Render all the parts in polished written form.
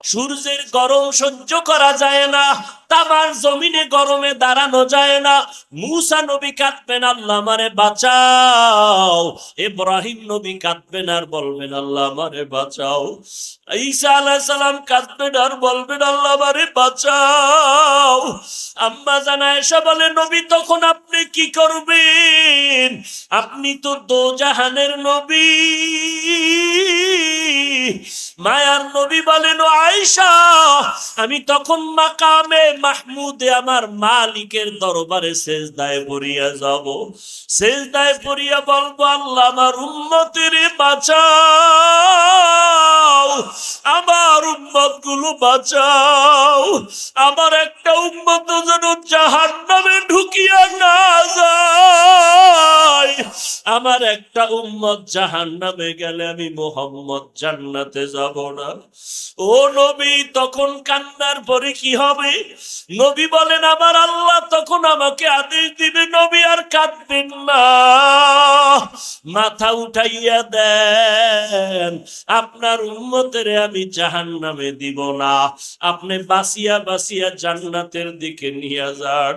সূর্যের গরম সহ্য করা যায় না, তামার জমিনে গরমে দাঁড়ানো যায় না। মূসা নবী কাঁদবেন, আল্লাহ আমারে বাঁচাও। ইব্রাহিম নবী কাঁদবেন আর বলবেন, আল্লাহ আমারে বাঁচাও। ঈসা আলাইহিস সালাম কাঁদবেন আর বলবেন, আল্লাহ আমারে বাঁচাও। আম্মা জান আয়েশা বলে, নবী তখন আপনি কি করবেন? আপনি তো দোজাহানের নবী। মায়ার নবী বলেন, ও আয়েশা, আমি তখন মাকামে মাহমুদে আমার মালিকের দরবারে সেজদায় পড়িয়া যাব। সেজদায় পড়িয়া বলবো, আল্লাহ আমার উম্মতের বাঁচাও, আমার উম্মত গুলো বাঁচাও। আমার একটা উম্মত যেন জাহান্নামে ঢুকিয়া না যায়। আমার একটা উম্মত জাহান্নামে গেলে আমি মুহাম্মদ জান্নাতে যাব না। ও নবী, তখন কান্নার পরে কি হবে? নবী বলেন, আমার আল্লাহ তখন আমাকে আদেশ দিবে, নবী আর কাঁদবেন না, মাথা উঠাইয়া দেন, আপনার উম্মতের আমি জাহান্নামে দিব না, আপনি বাঁচিয়া বাঁচিয়া জান্নাতের দিকে নিয়ে যান।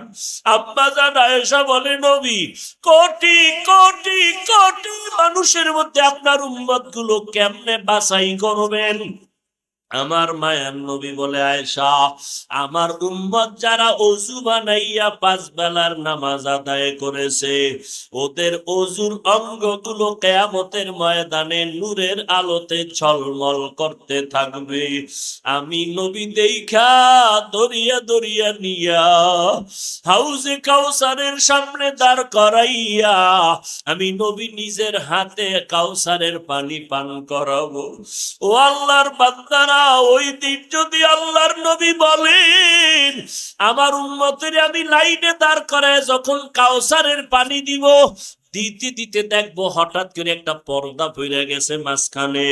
আম্মা জান আয়েশা বলে, নবী কোটি কোটি কোটি মানুষের মধ্যে আপনার উম্মত গুলো কেমনে বাছাই করবেন? আমার মায়ার নবী বলে, আয়েশা, আমার উম্মত যারা ওযু বানাইয়া 5 বেলার নামাজ আদায় করেছে, ওদের ওযুর অঙ্গগুলো কিয়ামতের ময়দানে নূরের আলোতে ঝলমল করতে থাকবে। আমি নবী দেইখা দরিয়া দরিয়া নিয়া হাউজে কাউসারের সামনে দাঁড় করাইয়া আমি নবী নিজের হাতে কাউসারের পানি পান করাবো। ও আল্লাহর বান্দারা, ওই দিন যদি আল্লাহর নবী বলেন, আমার উম্মতের আমি লাইনে দাঁড় করায় যখন কাউসারের পানি দিব, দিতে দিতে দেখবো হঠাৎ করে একটা পর্দা পড়ে গেছে মাঝখানে।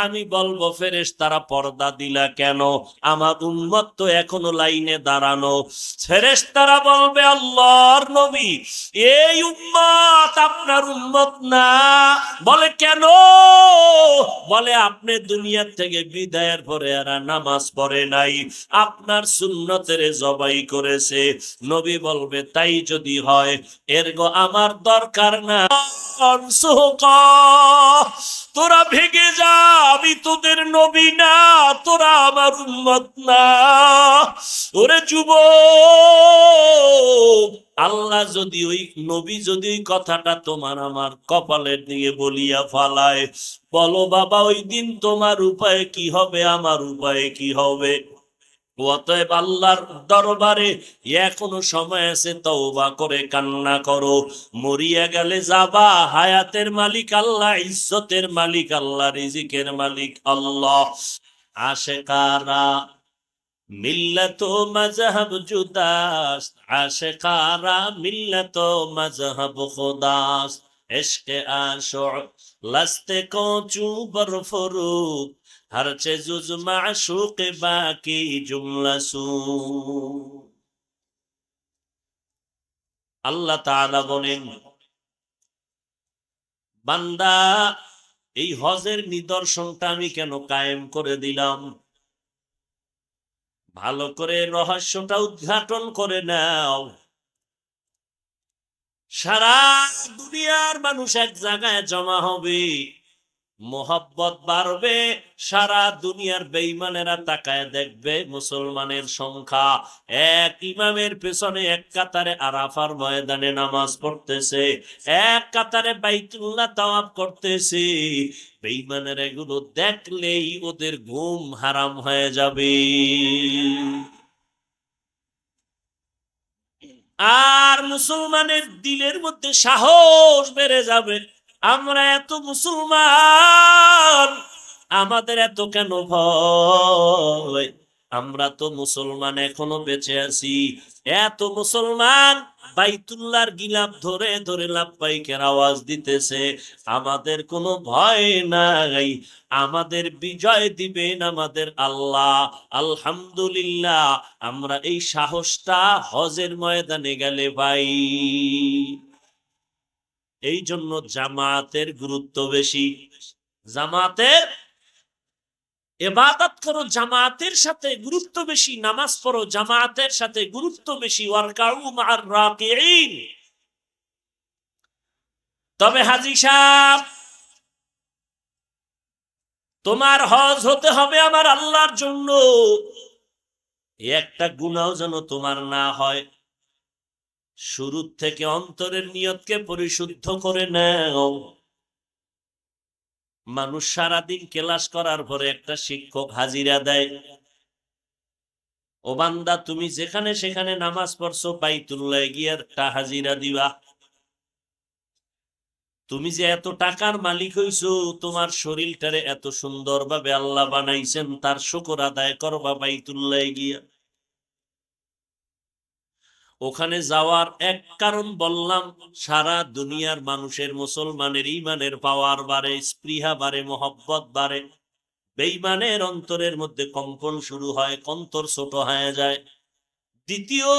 আমি বলবো, ফেরেশতারা পর্দা দিলা কেন? আমার উম্মত তো এখনো লাইনে দাঁড়ানো। ফেরেশতারা বলবে, আল্লাহর নবী, এই উম্মত আপনার উম্মত না। বলে, কেন? বলে, আপনি দুনিয়া থেকে বিদায়ের পরে এরা নামাজ পড়ে নাই, আপনার সুন্নতের জবাই করেছে। নবী বলবে, তাই যদি হয়, এরগো আমার দরকার না। তোরা ভেগে যা, আমি তোদের নবী না, তোরা আমার উম্মত না। ওরে যুবক, আল্লাহ যদি ওই নবী যদি ওই কথাটা তোমার আমার কপালের দিকে বলিয়া ফালায়, বলো বাবা, ওই দিন তোমার উপায় কি হবে, আমার উপায় কি হবে? অতএব আল্লাহর দরবারে এখনো সময় আছে, তওবা করে কান্না করো। মরিয়া গেলে যাবা, হায়াতের মালিক আল্লাহ, ইজ্জতের মালিক আল্লাহ, রিজিকের মালিক আল্লাহ। আশেকারা মিল্লত মজহব জুদাস, আশেকারা মিল্লত মজহব খুদাস, ইশকে আশুক লস্তে কো চুবর ফরুক, हर चीज़ माशूक बाकी जुमला सू। আল্লাহ তাআলা বলেন, বান্দা, এই হজের নিদর্শনটা আমি কেন কায়েম করে দিলাম? ভালো করে রহস্যটা উদ্ঘাটন করে নাও। সারা দুনিয়ার মানুষ এক জায়গায় জমা হবে, মোহাব্বত বাড়বে, সারা দুনিয়ার বেঈমানেরা তাকায় দেখবে মুসলমানের সংখ্যা এক ইমামের পেছনে এক কাতারে আরাফার ময়দানে নামাজ পড়তেছে, এক কাতারে বাইতুল্লাহ তাওয়াফ করতেছে। বেঈমানের এগুলো দেখলেই ওদের ঘুম হারাম হয়ে যাবে, আর মুসলমানের দিলের মধ্যে সাহস বেড়ে যাবে। আমরা এত মুসলমান, আমাদের এত কেন ভয়? আমরা তো মুসলমান, এখনো বেঁচে আছি। এত মুসলমান বাইতুল্লাহর গিলাফ ধরে ধরে লাব্বাইকের আওয়াজ দিতেছে, আমাদের কোনো ভয় নাই, আমাদের বিজয় দিবেন আমাদের আল্লাহ। আলহামদুলিল্লাহ, আমরা এই সাহসটা হজের ময়দানে গেলে পাই। এই জন্য জামাতের গুরুত্ব বেশি। জামাতের ইবাদত করো জামাতের সাথে, গুরুত্ব বেশি। নামাজ পড়ো জামাতের সাথে, গুরুত্ব বেশি। ওয়ারকাউ মা'আর রাকিঈন। তবে হাজী সাহেব, তোমার হজ হতে হবে আমার আল্লাহর জন্য। একটা গুনাহ যেন তোমার না হয়। শুরু থেকে অন্তরের নিয়তকে পরিশুদ্ধ করে নাও। মানুষ সারাদিন ক্লাস করার পরে একটা শিক্ষক হাজিরা দেয়, ও বান্দা তুমি যেখানে সেখানে নামাজ পড়ছো, বাইতুল্লাহ গিয়ে একটা হাজিরা দিবা। তুমি যে এত টাকার মালিক হইছো, তোমার শরীরটারে এত সুন্দর ভাবে আল্লাহ বানাইছেন, তার শুকর আদায় করবা বাইতুল্লাহ গিয়া। ওখানে যাওয়ার এক কারণ বললাম, সারা দুনিয়ার মানুষের, মুসলমানের ইমানের পাওয়ার বাড়ে, স্পৃহা বাড়ে, মহব্বত বাড়ে। বেঈমানের অন্তরের মধ্যে কম্পন শুরু হয়, কন্তর ছোট হয়ে যায়। দ্বিতীয়,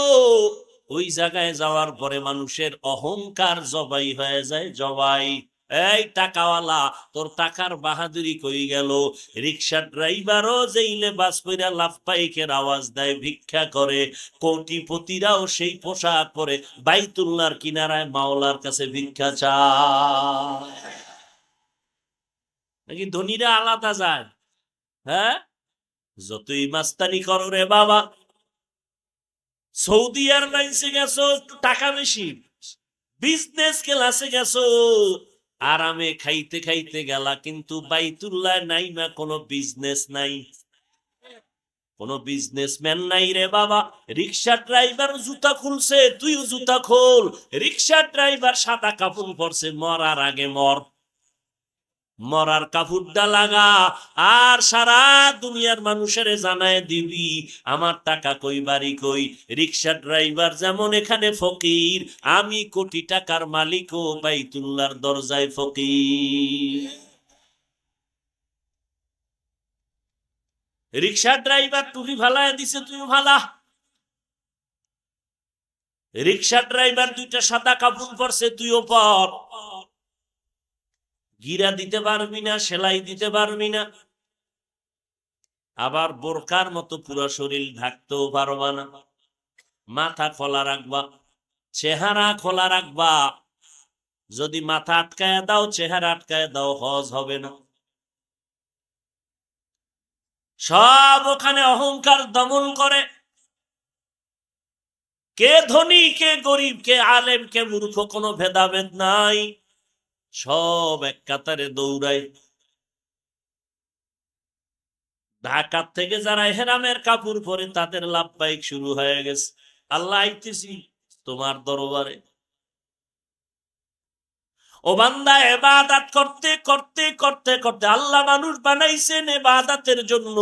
ওই জায়গায় যাওয়ার পরে মানুষের অহংকার জবাই হয়ে যায়, জবাই। এই টাকাওয়ালা, তোর টাকার বাহাদুরি কই গেল? রিক্সা ড্রাইভারও যেইলে বাস পইরা লাফ পাইকের আওয়াজ দেয়, ভিক্ষা করে। কোটিপতিরাও সেই পোশাক পরে বাইতুল্লাহর কিনারায় মাওলার কাছে ভিক্ষা চায়। নাকি ধনীরা আলাদা যায়? হ্যাঁ, যতই মাস্তানি করো রে বাবা, সৌদি এয়ারলাইন্সে গেছো একটু টাকা বেশি, বিজনেস ক্লাসে গেছো আরামে খাইতে খাইতে গেলা, কিন্তু বাইতুল্লাহ নাই না, কোনো বিজনেস নাই, কোনো বিজনেসম্যান নাই রে বাবা। রিক্সা ড্রাইভার জুতা খুলছে, তুইও জুতা খোল। রিক্সা ড্রাইভার সাদা কাপড় পরছে, মরার আগে মর, মরার কাপড়টা লাগা। আর সারা দুনিয়ার মানুষের জানায় দিবি আমার টাকা কই, বাড়ি কই। রিক্সা ড্রাইভার যেমন এখানে ফকির, আমি কোটি টাকার মালিক ও বাইতুল্লাহর দরজায় ফকির। রিক্সা ড্রাইভার টুপি ফালায় দিছে, তুই ফালা। রিক্সা ড্রাইভার দুইটা সাদা কাপড় পরছে, তুইও পর। গিরা দিতে পারবি না, সেলাই দিতে পারবি না, আবার বোরকার মতো পুরো শরীর ঢাকতেও পারবা না। মাথা খোলা রাখবা, চেহারা খোলা রাখবা। যদি মাথা আটকায় দাও, চেহারা আটকায় দাও, হজ হবে না। সব ওখানে অহংকার দমন করে। কে ধনী, কে গরিব, কে আলেম, কে মূর্খ, কোনো ভেদাভেদ নাই। সব এক কাতারে দৌড়ায়। ঢাকা থেকে যারা হেরামের কাপড় পরে, তাদের লাভবাহিক শুরু হয়ে গেছে, আল্লাহ আইতেছি তোমার দরবারে। ও বান্দা, ইবাদত করতে করতে করতে করতে, আল্লাহ মানুষ বানাইছেন ইবাদতের জন্য।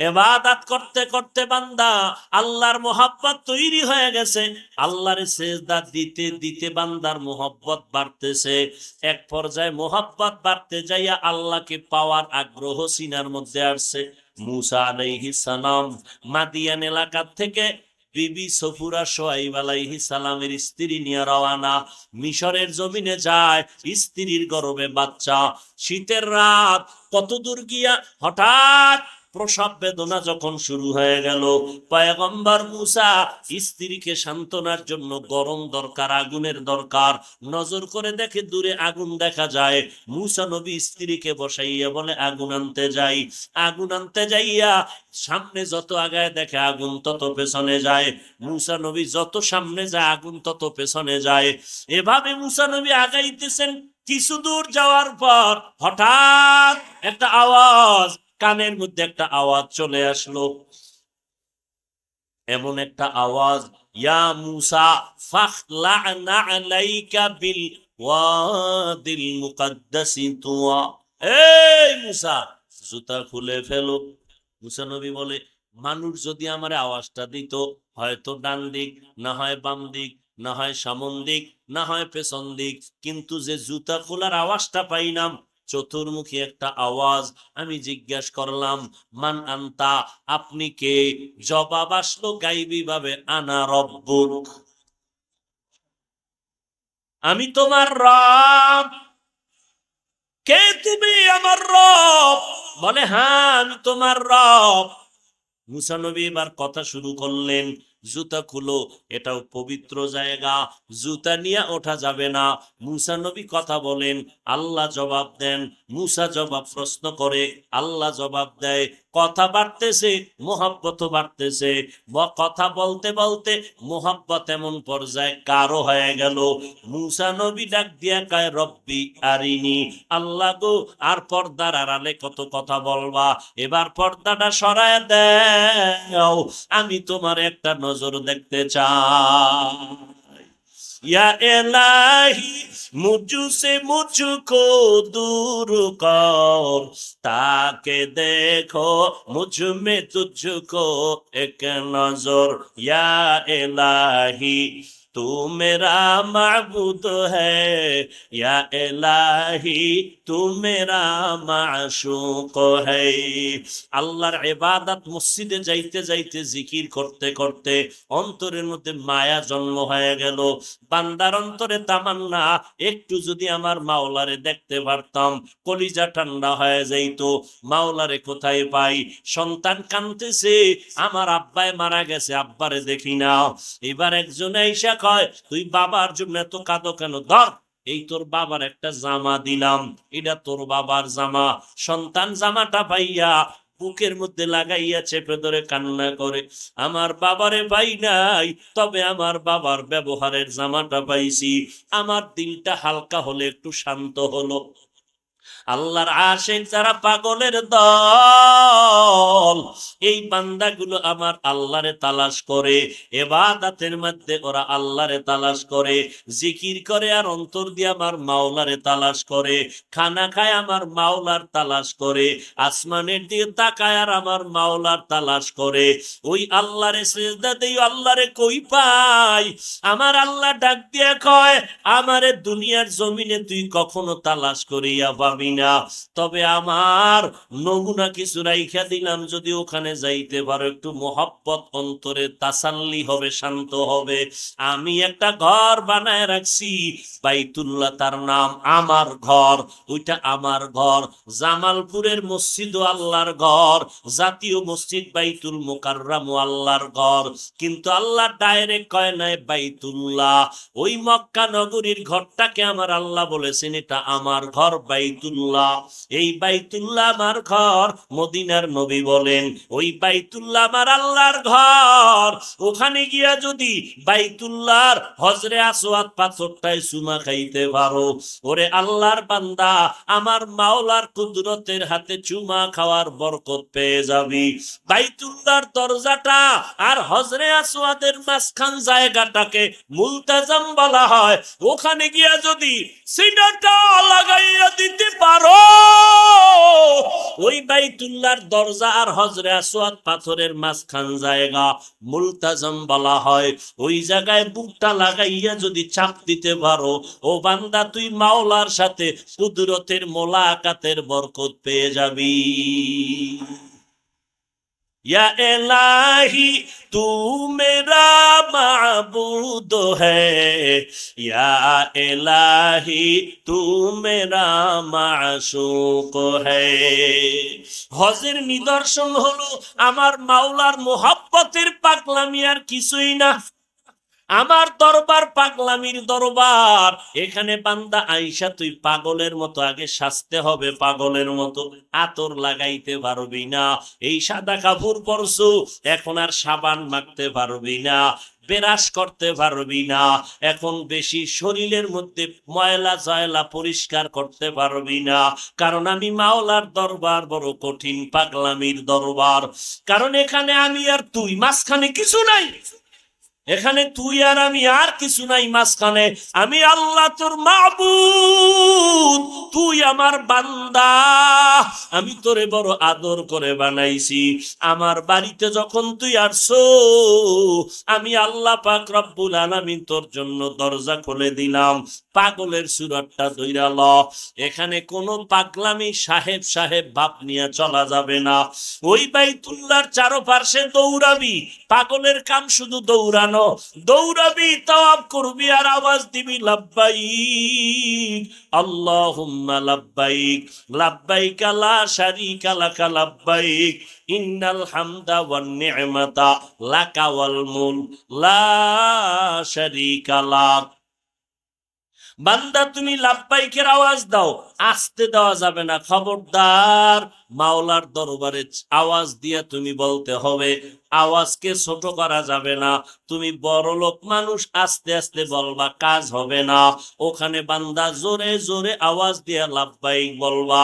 ইবাদত করতে করতে বান্দা আল্লাহর মোহাব্বত তৈরি হয়ে গেছে। আল্লাহর সিজদা দিতে দিতে বান্দার মোহাব্বত বাড়তেছে। এক পর্যায়ে মোহাব্বত বাড়তে যাইয়া আল্লাহকে পাওয়ার আগ্রহ সিনার মধ্যে আসছে। মূসা আলাইহিস সালাম মাদিয়ান এলাকা থেকে বিবি সফুরা সোয়াইব আলাইহিস সালামের স্ত্রী নিয়ে রওয়ানা। মিশরের জমিনে যায়, স্ত্রীর গর্ভে বাচ্চা। শীতের রাত, কত দূর গিয়া হঠাৎ প্রসব বেদনা যখন শুরু হয়ে গেল, পয়গম্বর মূসা স্ত্রীকে সান্ত্বনার জন্য গরম দরকার, আগুনের দরকার। নজর করে দেখে দূরে আগুন দেখা যায়। মূসা নবী স্ত্রীকে বসাইয়া বলে আগুন আনতে যাই। আগুন আনতে যাইয়া সামনে যত আগায় দেখে আগুন তত পেছনে যায়। মূসা নবী যত সামনে যায়, আগুন তত পেছনে যায়। এভাবে মূসা নবী আগাইতেছেন। কিছু দূর যাওয়ার পর হঠাৎ একটা আওয়াজ, কানের মধ্যে একটা আওয়াজ চলে আসলো। এমন একটা আওয়াজ, ইয়া মূসা ফাখলা'না আলাইকা বিল ওয়াদিল মুকাদ্দাসি তুয়া। এই মূসা, জুতা খুলে ফেলো। মূসা নবী বলে, মানুষ যদি আমার আওয়াজটা দিত, হয়তো ডান দিক, না হয় বাম দিক, না হয় সামন দিক, না হয় পেছন দিক, কিন্তু যে জুতা খোলার আওয়াজটা পাইলাম, চতুর্মুখী একটা আওয়াজ। আমি জিজ্ঞাসা করলাম, মান আনতা, আপনি কে? জবাব আসলো গাইবী ভাবে, আনা রব্বুক, আমি তোমার রব। কে তুমি? আমার রব। বলে হ্যাঁ আমি তোমার রব। মুসা নবী এবার কথা শুরু করলেন, জুতা খুলো, এটাও পবিত্র জায়গা, জুতা নিয়ে ওঠা যাবে না। মুসা নবী কথা বলেন, আল্লাহ জবাব দেন। মুসা জবাব প্রশ্ন করে, আল্লাহ জবাব দেয়। কথা বাড়তেছে, মোহাব্বত বাড়তেছে। কথা বলতে বলতে মোহাব্বত এমন পর্যায়ে গাঢ় হয়ে গেল। মুসা নবী ডাক দিয়া কয়, রব্বি আরিনি, আল্লাহ গো আর পর্দার আড়ালে কত কথা বলবা, এবার পর্দাটা সরায় দাও, আমি তোমার একটা নজর দেখতে চাই। ইয়া এলাহি মুঝসে মুঝকো দূর কর, তাকে দেখো মুঝ মে তুঝকো এক নজর। ইয়া এলাহি तू मेरा माबूद है, या इलाही तू मेरा माशूक है। আল্লাহর ইবাদত মসজিদে যাইতে যাইতে জিকির করতে করতে অন্তরের মধ্যে মায়া জন্ম হয়ে গেল। বান্দার অন্তরে তামান্না, একটু যদি আমার মাওলারে দেখতে পারতাম, কলিজা ঠান্ডা হয়ে যাইত। মাওলারে কোথায় পাই? সন্তান কাঁদতেছে, আমার আব্বায় মারা গেছে, আব্বারে দেখি না। এবার একজন আইসা কয়, তুই বাবার জন্য এত কাঁদো কেন? ধর, এই তোর বাবার একটা জামা দিলাম, এটা তোর বাবার জামা। সন্তান জামাটা পাইয়া বুকের মধ্যে লাগাইয়া চেপে ধরে কান্না করে, আমার বাবারে পাই নাই, তবে আমার বাবার ব্যবহারের জামাটা পাইছি, আমার দিলটা হালকা হলে, একটু শান্ত হলো। আল্লাহর আশিক যারা, পাগলের দল, এই বান্দাগুলো আমার আল্লাহরে তালাশ করে, ইবাদতের মধ্যে ওরা আল্লাহরে তালাশ করে, জিকির করে আর অন্তর দিয়ে আমার মাওলারে তালাশ করে, খানা খায় আমার মাওলার তালাশ করে, আসমানের দিকে তাকায় আর আমার মাওলার তালাশ করে। ওই আল্লাহরে সিজদা দেই, আল্লাহরে কই পাই? আমার আল্লাহ ডাক দিয়ে কয়, আমারে দুনিয়ার জমিনে তুই কখনো তালাশ করিয়া পাবি না, তবে আমার নমুনা কিছু রাইখা দিলাম, যদি ওখানে যাইতে পারো, একটু মোহাব্বত অন্তরে তাসাল্লি হবে, শান্ত হবে। আমি একটা ঘর বানায় রাখছি, বাইতুল্লাহ তার নাম, আমার ঘর, ওইটা আমার ঘর। জামালপুরের মসজিদ আল্লাহর ঘর, জাতীয় মসজিদ বাইতুল মুকাররম আল্লাহর ঘর, কিন্তু আল্লাহ ডাইরেক্ট কয় নাই বাইতুল্লাহ। ওই মক্কা নগরীর ঘরটাকে আমার আল্লাহ বলেছেন এটা আমার ঘর, বাইতুল্লাহ। এই বাইতুল্লাহ আমার ঘর। মদিনার নবী বলেন, ওই বাইতুল্লাহ আমার আল্লাহর ঘর। ওখানে গিয়া যদি বাইতুল্লাহর হজরে আসওয়াদ পাথরটায় চুমা খাইতে পারো, ওরে আল্লাহর বান্দা, আমার মাওলার কুদরতের হাতে চুমা খাওয়ার বরকত পেয়ে যাবি। বাইতুল্লাহর দরজাটা আর হজরে আসওয়াদের মাঝখান জায়গাটাকে মুলতাজাম বলা হয়। ওখানে গিয়া যদি সিনাটা লাগাইয়া দিতে পারো, ওই বাইতুল্লাহর দরজা আর হজরে আসওয়াদ পাথরের মাঝখান জায়গা মুলতাজাম বলা হয়। ওই জায়গায় বুকটা লাগাইয়া যদি চাপ দিতে পারো, ও বান্দা, তুই মাওলার সাথে কুদরতের মোলাকাতের বরকত পেয়ে যাবি। या इलाही तू मेरा माबूद है, या इलाही तू मेरा माशूक है। হজের নিদর্শন হলো আমার মাওলার মোহাব্বতের পাগলামি, আর কিছুই না। আমার দরবার পাগলামির দরবার। এখানে বান্দা আইসা তুই পাগলের মতো আগে সাজতে হবে, পাগলের মতো আতর লাগাইতে পারবি না। এই সাদা কাপড় পরছু, এখন আর সাবান মাখতে পারবি না, বেরাস করতে পারবি না, এখন বেশি শরীরের মধ্যে ময়লা জয়লা পরিষ্কার করতে পারবি না। কারণ আমি মাওলার দরবার বড় কঠিন, পাগলামির দরবার। কারণ এখানে আমি আর তুই, মাঝখানে কিছু নাই। এখানে তুই আর আমি, আর কিছু নাই মাঝখানে। আমি আল্লাহ তোর মাবুদ, তুই আমার বান্দা। আমি তোরে বড় আদর করে বানাইছি। আমার বাড়িতে যখন তুই আসছো, আমি আল্লাহ পাক রব্বুল আলামিন তোর জন্য দরজা খুলে দিলাম। পাগলের সুরাতটা ধইরা ল। এখানে কোনো পাগলামি সাহেব সাহেব ভাব নিয়ে চলা যাবে না। ওই বাইতুল্লাহর চারপাশে দৌড়াবি। পাগলের কাম শুধু দৌড়ানো দৌড়ানো, দৌড়াবি, তাওয়াফ করবি আর আওয়াজ দিবি লাব্বাইক আল্লাহুম্মা লাব্বাইক, লাব্বাইক লা শারীকা লাকা লাব্বাইক, ইন্নাল হামদা ওয়ান নি'মাতা লাকা ওয়াল মুলক লা শারীকা লাক। বান্দা তুমি লাব্বাইকের আওয়াজ দাও, আসতে দেওয়া যাবে না, খবরদার। মাওলার দরবারে আওয়াজ দিয়া তুমি বলতে হবে, আওয়াজকে ছোট করা যাবে না। তুমি বড় লোক মানুষ, আস্তে আস্তে বলবা, কাজ হবে না। ওখানে বান্দা জোরে জোরে আওয়াজ দিয়া লাব্বাইক বলবা।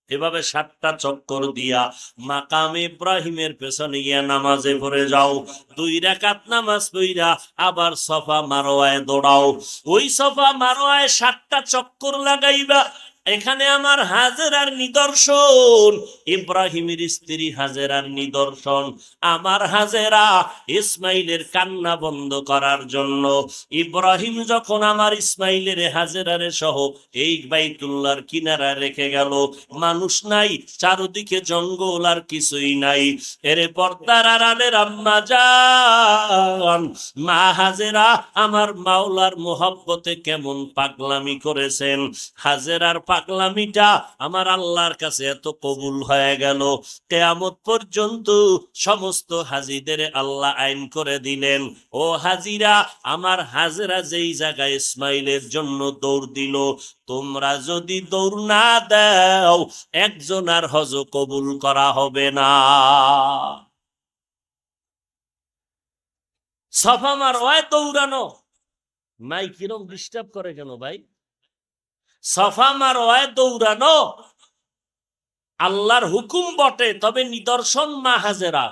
এভাবে 7টা চক্কর দিয়া মাকাম ইব্রাহিমের পেছনে গিয়া নামাজে পড়ে যাও। 2 রাকাত নামাজ পড়া আবার সফা মারওয়ায় দৌড়াও। ওই সফা মারওয়ায় 7টা চক্কর লাগাইবা। এখানে আমার হাজেরার নিদর্শন, ইব্রাহিমের স্ত্রী হাজেরার নিদর্শন। আমার হাজেরা ইসমাইলের কান্না বন্ধ করার জন্য ইব্রাহিম যখন আমার ইসমাইলের হাজেরারে সহ এই বাইতুল্লাহর কিনারা রেখে গেল, মানুষ নাই, চারদিকে জঙ্গল আর কিছুই নাই। এরে পর্দার আড়ালের আম্মা জান মা হাজেরা আমার মাওলার মোহব্বতে কেমন পাগলামি করেছেন। হাজেরার পাগলামিটা আমার আল্লাহর কাছে এত কবুল হয়ে গেল, কিয়ামত পর্যন্ত সমস্ত হাজিদের আল্লাহ আইন করে দিলেন, ও হাজিরা, আমার হাজেরা যেই জায়গায় ইসমাইলের জন্য দৌড় দিল, তোমরা যদি দৌড় না দাও একজন আর হজ কবুল করা হবে না। সফা মারওয়ায় দৌড়ানো। মাই কিরম ডিস্টার্ব করে কেন ভাই? সফা মারওয়ায় দৌড়ানো আল্লাহর হুকুম বটে, তবে নিদর্শন মা হাজেরা।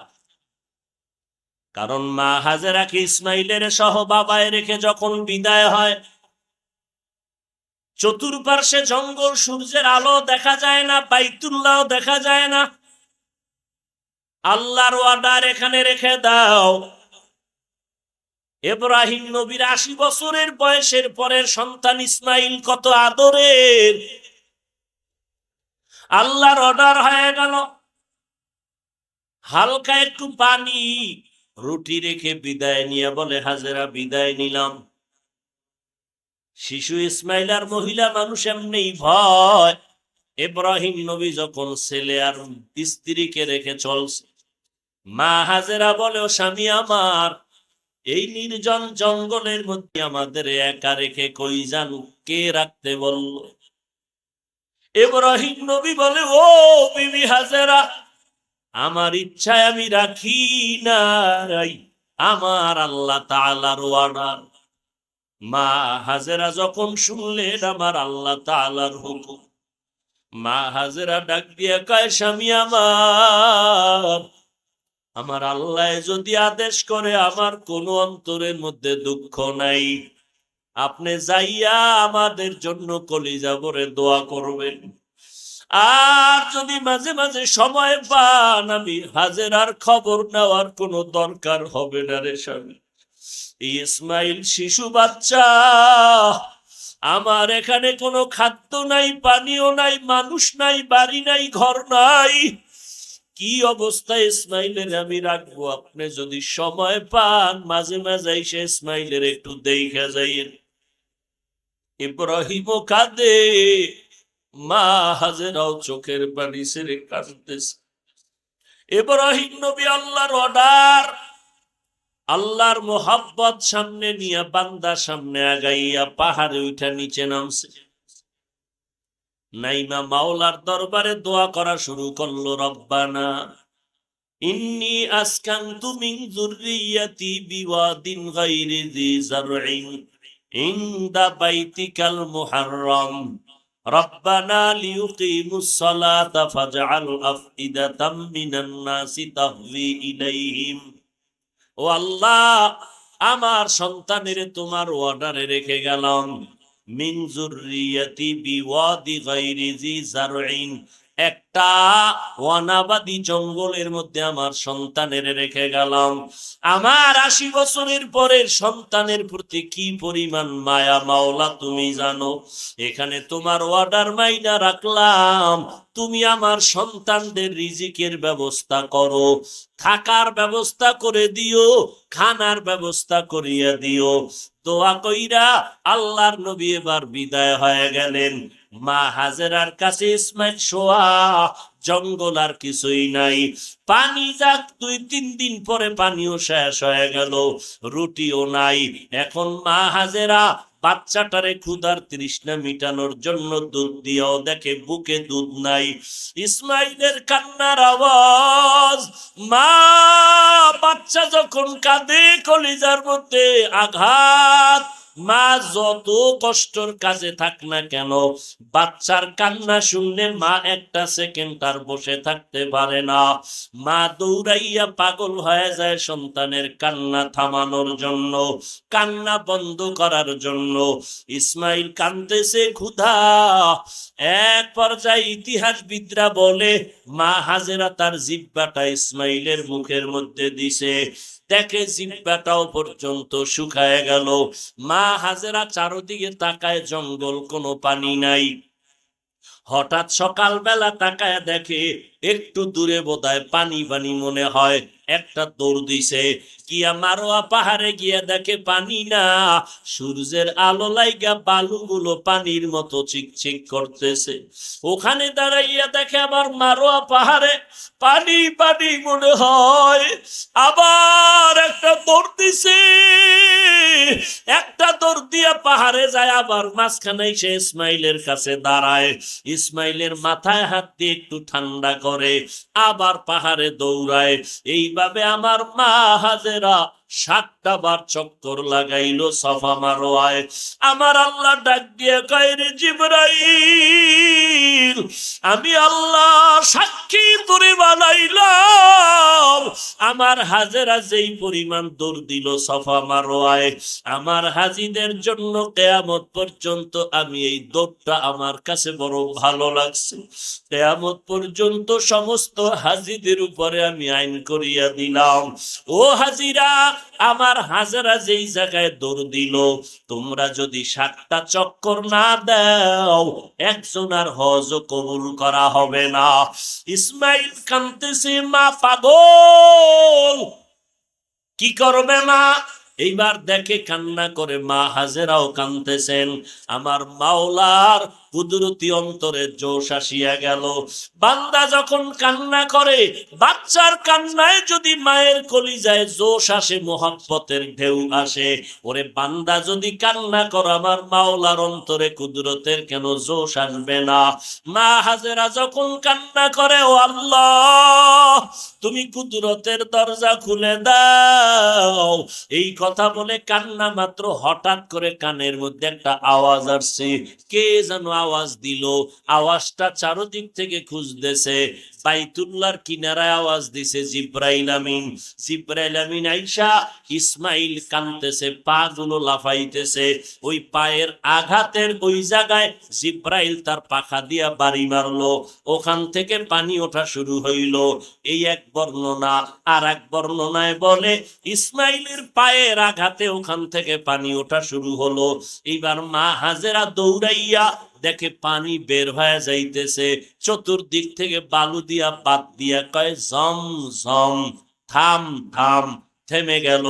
কারণ মা হাজেরাকে ইসমাইলের সহ বাবায় রেখে যখন বিদায় হয়, চতুর্পার্শ্বে জঙ্গল, সূর্যের আলো দেখা যায় না, বাইতুল্লাহ দেখা যায় না। আল্লাহর অর্ডার, এখানে রেখে দাও। ইব্রাহিম নবীর 80 বছরের বয়সের পরের সন্তান ইসমাইল কত আদরের। আল্লাহর অর্ডার হয়ে গেল, হালকা একটু পানি রুটি রেখে বিদায় নিয়ে বলে, হাজেরা বিদায় নিলাম। শিশু ইসমাইল আর মহিলা মানুষ এমনি ভয়। ইব্রাহিম নবী যখন ছেলে আর স্ত্রীকে রেখে চলছে, মা হাজেরা বলে, ও স্বামী আমার, এই নির্জন জঙ্গলের মধ্যে আমাদের একা রেখে কই যান, কে রাখতে বলল? ইব্রাহিম নবী বলে, ও বিবি হাজেরা, আমার ইচ্ছায় আমি রাখি নাই, আমার আল্লাহ তাআলার অর্ডার। মা হাজেরা যখন শুনলেন আমার আল্লাহ তাআলার হুকুম, মা হাজেরা ডাক দিয়ে কয়, স্বামী আমার আল্লাহ যদি আদেশ করে আমার কোনো অন্তরের মধ্যে দুঃখ নাই, আপনি যাইয়া আমাদের জন্য কলিজা ভরে দোয়া করবেন। আর যদি মাঝে মাঝে সময় পান, আমি হাজেরার খবর নেওয়ার কোনো দরকার হবে না রে স্বামী। ইসমাইল শিশু বাচ্চা, আমার এখানে কোনো খাদ্য নাই, পানীয় নাই, মানুষ নাই, বাড়ি নাই, ঘর নাই, কি অবস্থায় ইসমাইলের আমি রাখবো? আপনি যদি সময় পান মাঝে মাঝে এসে ইসমাইলের একটু দেখা যাইয়েন। ইব্রাহিমও কাঁদে, মা হাজেরাও চোখের পানি ছেড়ে কাঁদতেছে। ইব্রাহিম নবী আল্লাহর অর্ডার, আল্লাহর মোহাব্বত সামনে নিয়ে বান্দা সামনে আগাইয়া পাহাড়ে উঠা নিচে নামছে। নাইমা মাওলার দরবারে দোয়া করা শুরু করলো, রব্বানা ইন্নী আসকানতু মিন যুররিয়াতি বিওয়াদিন গায়রি যি যারইন ইনদা বাইতিকাল মুহাররম রব্বানা লিয়ুকিমুস সালাতা ফাজআল আফইদাতাম মিনান নাসি তাহভি ইলাইহিম। ও আল্লাহ, আমার সন্তানের তোমার অর্ডারে রেখে গেলাম, মিন যুররিয়াতি বিওয়াদি গায়রি জি যারইন, একটা ওয়ানাবাদী জঙ্গলের মধ্যে আমার সন্তানের রেখে গেলাম। আমার 80 বছরের পরের সন্তানের প্রতি কি পরিমাণ মায়া মাওলা তুমি জানো। এখানে তোমার অর্ডার মাইনা রাখলাম, তুমি আমার সন্তানদের রিজিকের ব্যবস্থা করো, থাকার ব্যবস্থা করে দিও, খানার ব্যবস্থা করিয়া দিও। দোয়া কইরা আল্লাহর নবী এবার বিদায় হয়ে গেলেন। মা হাজেরার কাছে ইসমাইল শোয়া, জঙ্গল আর কিছুই নাই। পানি যাক 2-3 দিন পরে পানিও শেষ হয়ে গেল, রুটিও নাই। এখন মা হাজেরা বাচ্চাটারে ক্ষুধার তৃষ্ণা মিটানোর জন্য দুধ দিয়েও দেখে বুকে দুধ নাই। ইসমাইলের কান্নার আওয়াজ, মা বাচ্চা যখন কাঁদে কলিজার মধ্যে আঘাত। মা যত কষ্টর কাজে থাক না কেন, বাচ্চার কান্না শুনলে মা একটা সেকেন্ড আর বসে থাকতে পারে না। মা দৌড়াইয়া পাগল হয়ে যায় সন্তানের কান্না থামানোর জন্য, কান্না বন্ধ করার জন্য। ইসমাইল কাঁদতেছে ক্ষুধা। এক পর্যায়ে ইতিহাসবিদরা বলে মা হাজেরা তার জিহ্বাটা ইসমাইলের মুখের মধ্যে দিছে, দেখে জিহ্বাটাও পর্যন্ত শুকায় গেল। মা হাজেরা চারদিকে তাকায়, জঙ্গল, কোনো পানি নাই। হঠাৎ সকালবেলা তাকায় দেখে একটু দূরে বোধহয় পানি পানি মনে হয়, একটা দৌড় দিছে, গিয়া মারোয়া পাহাড়ে গিয়া দেখে পানি না। সূর্যের আলো লাইগা বালুগুলো পানির মতো চিকচিক করতেছে। ওখানে দাঁড়াইয়া দেখে আবার মারোয়া পাহাড়ে পানি পানি মনে হয়। আবার একটা দৌড় দিছে, একটা দৌড় দিয়া পাহাড়ে যায়, আবার মাঝখানে সে ইসমাইলের কাছে দাঁড়ায়। ইসমাইলের মাথায় হাত দিয়ে একটু ঠান্ডা করে, আবার পাহাড়ে দৌড়ায়। এইভাবে আমার মা হাজেরা 7টা বার চক্কর লাগাইলো সাফা মারোয়ায়। আমার আল্লাহ ডাক দিয়ে কয়, রে জিবরাইল, আমি আল্লাহ সাক্ষী তোরে বানাইলাম। আমার হাজেরা যেই পরিমাণ দৌড় দিল সাফা মারোয়ায়, আমার হাজিদের জন্য কিয়ামত পর্যন্ত আমি এই দৌড়টা আমার কাছে বড় ভালো লাগছে। কিয়ামত পর্যন্ত সমস্ত হাজিদের উপরে আমি আইন করিয়া দিলাম, ও হাজিরা, আমার হাজেরা যেই জায়গায় দৌড় দিল, তোমরা যদি 7টা চক্কর না দাও, একজনের হজ কবুল করা হবে না। ইসমাইল কাঁদতেছে, মা পাগল, কি করবে মা? এইবার দেখে কান্না করে মা হাজেরাও কাঁদতেছেন। আমার মাওলার কুদরতি অন্তরে জোশ আসিয়া গেল। বান্দা যখন কান্না করে, বাচ্চার কান্নায় যদি মায়ের কলিজায় জোশ আসে, মোহাব্বতের ঢেউ আসে, ওরে বান্দা যদি কান্না করে, আমার মাওলার অন্তরে কুদরতের কেন জোশ আসবে না? মা হাজেরা যখন কান্না করে, ও আল্লাহ, তুমি কুদরতের দরজা খুলে দাও। এই কথা বলে কান্না মাত্র হঠাৎ করে কানের মধ্যে একটা আওয়াজ আসছে। কে যেন আওয়াজ দিল, আওয়াজটা চারদিক থেকে খুঁজতেছে। বাইতুল্লাহর কিনারায় আওয়াজ দিছে জিব্রাইল আমিন। জিব্রাইল আমিন আইসা, ইসমাইল কাঁদতেছে, পা গুলো লাফাইতেছে। ওই পায়ের আঘাতের ওই জায়গায় জিব্রাইল তার পাখা দিয়া বাড়ি মারলো, ওখান থেকে পানি ওঠা শুরু হইল। এই এক বর্ণনা। আর এক বর্ণনায় বলে ইসমাইলের পায়ের আঘাতে ওখান থেকে পানি ওঠা শুরু হলো। এইবার মা হাজেরা দৌড়াইয়া দেখে পানি বের হয়ে যাইতেছে, চতুর্দিক থেকে বালু দিয়া বাদ দিয়া কয়, ঝম ঝম, থাম থাম, থেমে গেল।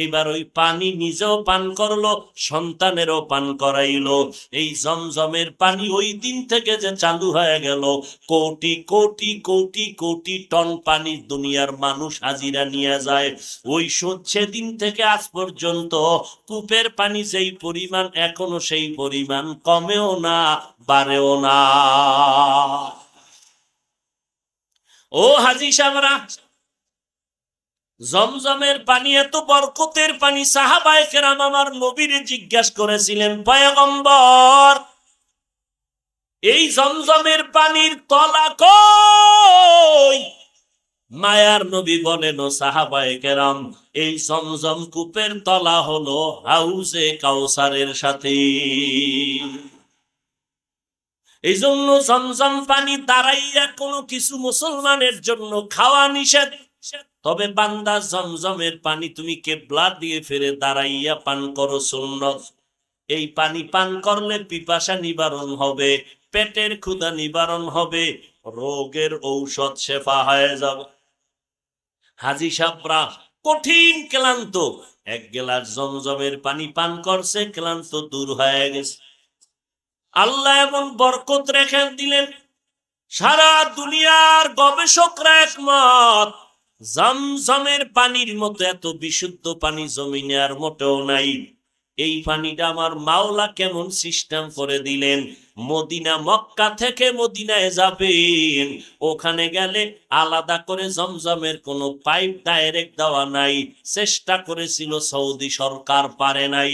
এবার ওই পানি নিজেও পান করলো, সন্তানেরও পান করাইলো। এই জমজমের পানি ওই দিন থেকে যে চালু হয়ে গেল, কোটি কোটি কোটি কোটি টন পানি দুনিয়ার মানুষ হাজিরা নিয়ে যায়। ওই সেদিন থেকে আজ পর্যন্ত কূপের পানি যেই পরিমাণ, এখনো সেই পরিমাণ কমেও না, বাড়েও না। ও হাজি সাহেবরা, জমজমের পানি এত বরকতের পানি। সাহাবায়ে কেরাম আমার নবীরে জিজ্ঞাসা করেছিলেন, পয়গম্বর, এই জমজমের পানির তলা কই? মায়ার নবী বলেন, ও সাহাবায়ে কেরাম, এই জমজম কূপের তলা হলো হাউজে কাউসারের সাথে। এই জন্য জমজম পানি দাঁড়াইয়া কোনো কিছু মুসলমানের জন্য খাওয়া নিষেধ। তবে বান্দা জমজমের পানি তুমি কেবলা দিয়ে ফিরে দাঁড়াইয়া পান করো সুন্নত। এই পানি পান করলে পিপাসা নিবারণ হবে, পেটের ক্ষুধা নিবারণ হবে, রোগের ঔষধ শেফা হয়ে যাবে। হাজী সাহরা কঠিন ক্লান্ত, এক গ্লাস জমজমের পানি পান করছে, ক্লান্ত দূর হয়ে গেছে। আল্লাহ এমন বরকত রেখে দিলেন, সারা দুনিয়ার গবেষকরা একমত জমজমের পানির মতো এত বিশুদ্ধ পানি জমিনে আর মোটেও নাই। এই পানিটা আমার মাওলা কেমন সিস্টেম করে দিলেন, মদিনা মক্কা থেকে মদিনায় যাবেন, ওখানে গেলে আলাদা করে জমজমের কোনো পাইপ ডাইরেক্ট দেওয়া নাই। চেষ্টা করেছিল সৌদি সরকার, পারে নাই।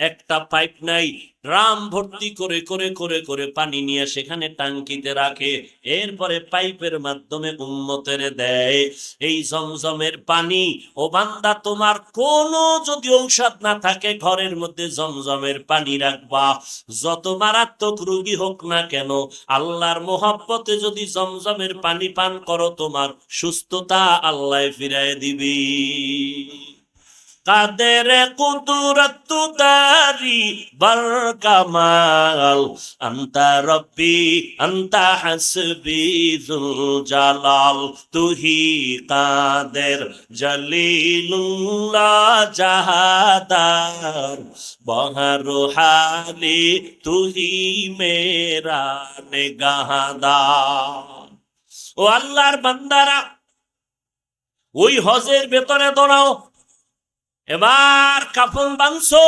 একটা পাইপ নাই, ড্রাম ভর্তি করে করে করে করে পানি নিয়ে সেখানে টাঙ্কিতে রাখে, এরপরে পাইপের মাধ্যমে উম্মতের দেয়। এই জমজমের পানি, ও বান্দা তোমার কোনো যদি ঔষধ না থাকে ঘরের মধ্যে জমজমের পানি রাখবা, যত মারাত্মক রোগী হোক না কেন, আল্লাহর মোহাব্বতে যদি জমজমের পানি পান করো, তোমার সুস্থতা আল্লাহ ফিরায় দিবি। কাদের কুদরত দারি বার কামাল, আন্তা রব্বি আন্তা হাসবি যুল জালাল, তুহি কাদের জলিলুল্লাহ জাহাদার, বহরু হালি তুহি মেরা নিগাহদার। ও আল্লাহর বান্দারা, ওই হজের ভেতরে দৌড়াও, এবার কাফন বাঁধছো,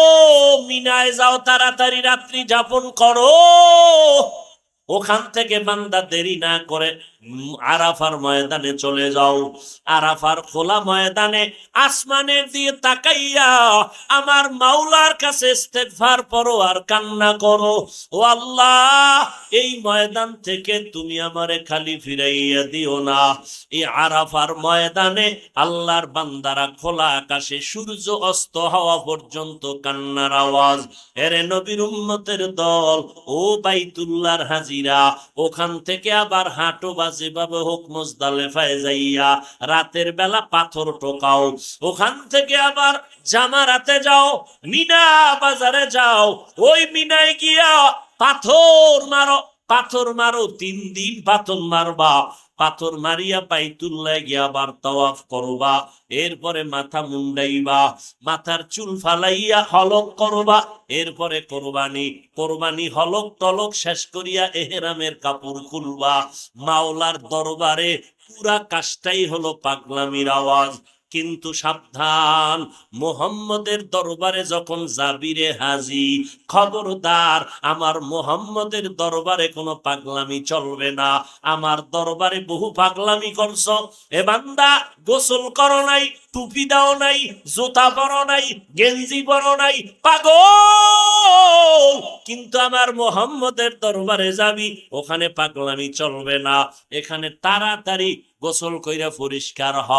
মিনায় যাও, তাড়াতাড়ি রাত্রি যাপন করো। ওখান থেকে বান্দা দেরি না করে আরাফার ময়দানে চলে যাও। আরাফার খোলা ময়দানে আসমানের দিয়ে তাকাইয়া আমার মাওলার কাছে ইস্তেগফার করো আর কান্না করো, ও আল্লাহ এই ময়দান থেকে তুমি আমারে খালি ফিরাইয়া দিও না। এই আরাফার ময়দানে আল্লাহর বান্দারা খোলা আকাশে সূর্য অস্ত হওয়া পর্যন্ত কান্নার আওয়াজ। এরে নবীর উম্মতের দল, ও বাইতুল্লাহর হাজিরা, ওখান থেকে আবার হাঁটো বা যেভাবে হোক মুজদালিফায় যাইয়া রাতের বেলা পাথর টোকাও, ওখান থেকে আবার জামারাতে যাও, মিনা বাজারে যাও, ওই মিনায় গিয়া পাথর মারো, পাথর মারো, 3 দিন পাথর মারবা, পাথর মারিয়া বাইতুল্লাহ গিয়া আবার তাওয়াফ করবা, এরপরে মাথা মুন্ডাইবা, মাথার চুল ফালাইয়া হলক করবা, এরপরে কোরবানি, কোরবানি হলক টলক শেষ করিয়া এহরামের কাপড় খুলবা। মাওলার দরবারে পুরা কাজটাই হলো পাগলামির আওয়াজ। কিন্তু সাবধান, মুহাম্মদের দরবারে যখন যাবি রে হাজি, খবরদার আমার মুহাম্মদের দরবারে কোনো পাগলামি চলবে না। আমার দরবারে বহু পাগলামি করছো, এ বান্দা গোসল করো নাই, টুপি দাও নাই, জুতা পরো নাই, গেঞ্জি পরো নাই, পাগল। কিন্তু আমার মুহাম্মদের দরবারে যাবি, ওখানে পাগলামি চলবে না। এখানে তাড়াতাড়ি গোসল কইরা পরিষ্কার হ,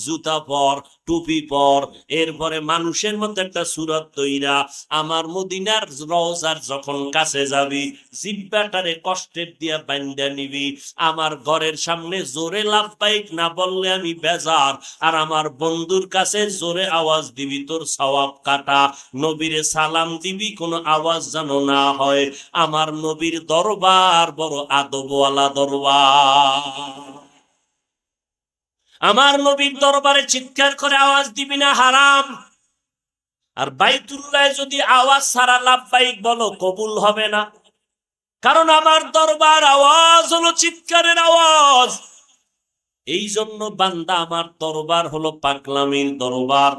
জুতা পর, টুপি পর, এরপরে মানুষের মধ্যে একটা সুরত তৈরা আমার মদিনার রওজার যখন কাছে যাবি, জিব্বাটারে কষ্টের দিয়া বান্ধা নিবি। আমার ঘরের সামনে জোরে লাফবাইক না বললে আমি বেজার, আর আমার বন্ধুর কাছে জোরে আওয়াজ দিবি, তোর সওয়াব কাটা। নবীরে সালাম দিবি, কোনো আওয়াজ যেন না হয়। আমার নবীর দরবার বড় আদবওয়ালা দরবার। আমার নবীর দরবারে চিৎকার করে আওয়াজ দিবি না, হারাম। আর বাইতুল্লাহ যদি আওয়াজ ছাড়া লাফবাইক বলো, কবুল হবে না, কারণ আমার দরবার আওয়াজ হলো চিৎকারের আওয়াজ। এই জন্য বান্দা, আমার দরবার হলো পাগলামির দরবার,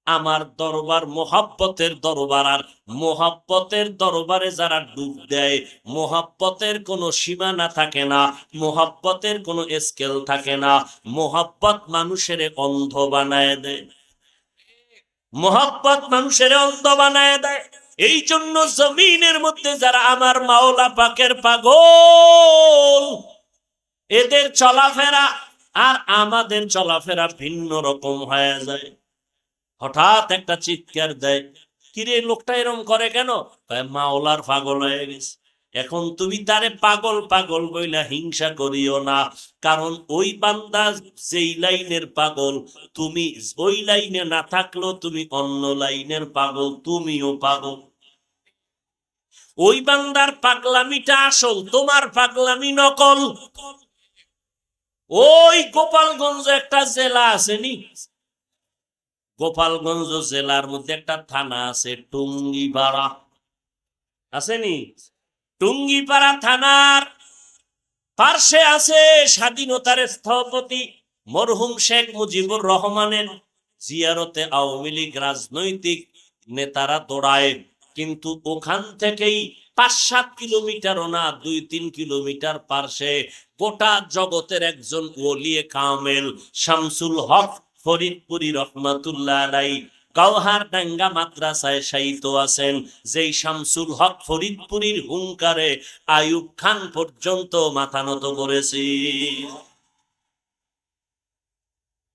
আমার দরবার মোহাব্বতের দরবার। আর মোহাব্বতের দরবারে যারা ডুব দেয়, মোহাব্বতের কোনো সীমানা থাকে না, মোহাব্বতের কোনো স্কেল থাকে না। মোহাব্বত মানুষের অন্ধ বানায় দেয়, মোহাব্বত মানুষের অন্ধ বানায় দেয়। এই জন্য জমিনের মধ্যে যারা আমার মাওলা পাকের পাগল, এদের চলাফেরা আর আমাদের চলাফেরা ভিন্ন রকম হয়ে যায়। হঠাৎ একটা চিৎকার দেয়, কিরে লোকটা এরকম করে কেন? মাওলার পাগল হয়ে গেছে। এখন তুমি তারে পাগল পাগল বইলা হিংসা করিও না, কারণ ওই বান্দা যেই লাইনের পাগল, তুমি ওই লাইনে না থাকলেও তুমি অন্য লাইনের পাগল, তুমিও পাগল। ওই বান্দার পাগলামিটা আসল, তোমার পাগলামি নকল। ওই গোপালগঞ্জ একটা জেলা আসেনি, গোপালগঞ্জ জেলার মধ্যে একটা থানা আছে টুঙ্গিপাড়া, আসেনি? টুঙ্গিপাড়া থানার পার্শ্বে আছে স্বাধীনতার স্থপতি মরহুম শেখ মুজিবুর রহমানের জিয়ারতে আওয়ামী লীগ রাজনৈতিক নেতারা দৌড়ায়, কিন্তু ওখান থেকেই 5-7 কিলোমিটারও না, 2-3 কিলোমিটার পার্শ্বে গোটা জগতের একজন ওলিয়ে কামেল শামসুল হক ফরিদপুরি রহমাতুল্লাহ আলাইহি কাউহার ডাঙ্গা মাদ্রাসায় শায়িত আছেন। যেই শামসুল হক ফরিদপুরির হুঙ্কারে আইয়ুব খান পর্যন্ত মাথা নত করেছে।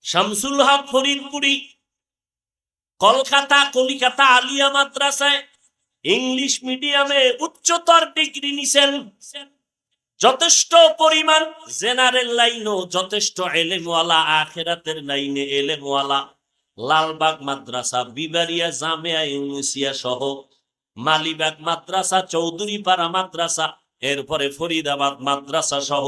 শামসুল হক ফরিদপুরি কলকাতা আলিয়া মাদ্রাসায় ইংলিশ মিডিয়ামে উচ্চতর ডিগ্রি নিছেন, যথেষ্ট পরিমাণ জেনারেল লাইনও যথেষ্ট এলেমওয়ালা, আখিরাতের লাইনে এলেমওয়ালা। লালবাগ মাদ্রাসা, বিবারিয়া জামিয়া ইউনিসিয়া সহ মালিবাগ মাদ্রাসা, চৌধুরীপাড়া মাদ্রাসা, এরপরে ফরিদাবাদ মাদ্রাসা সহ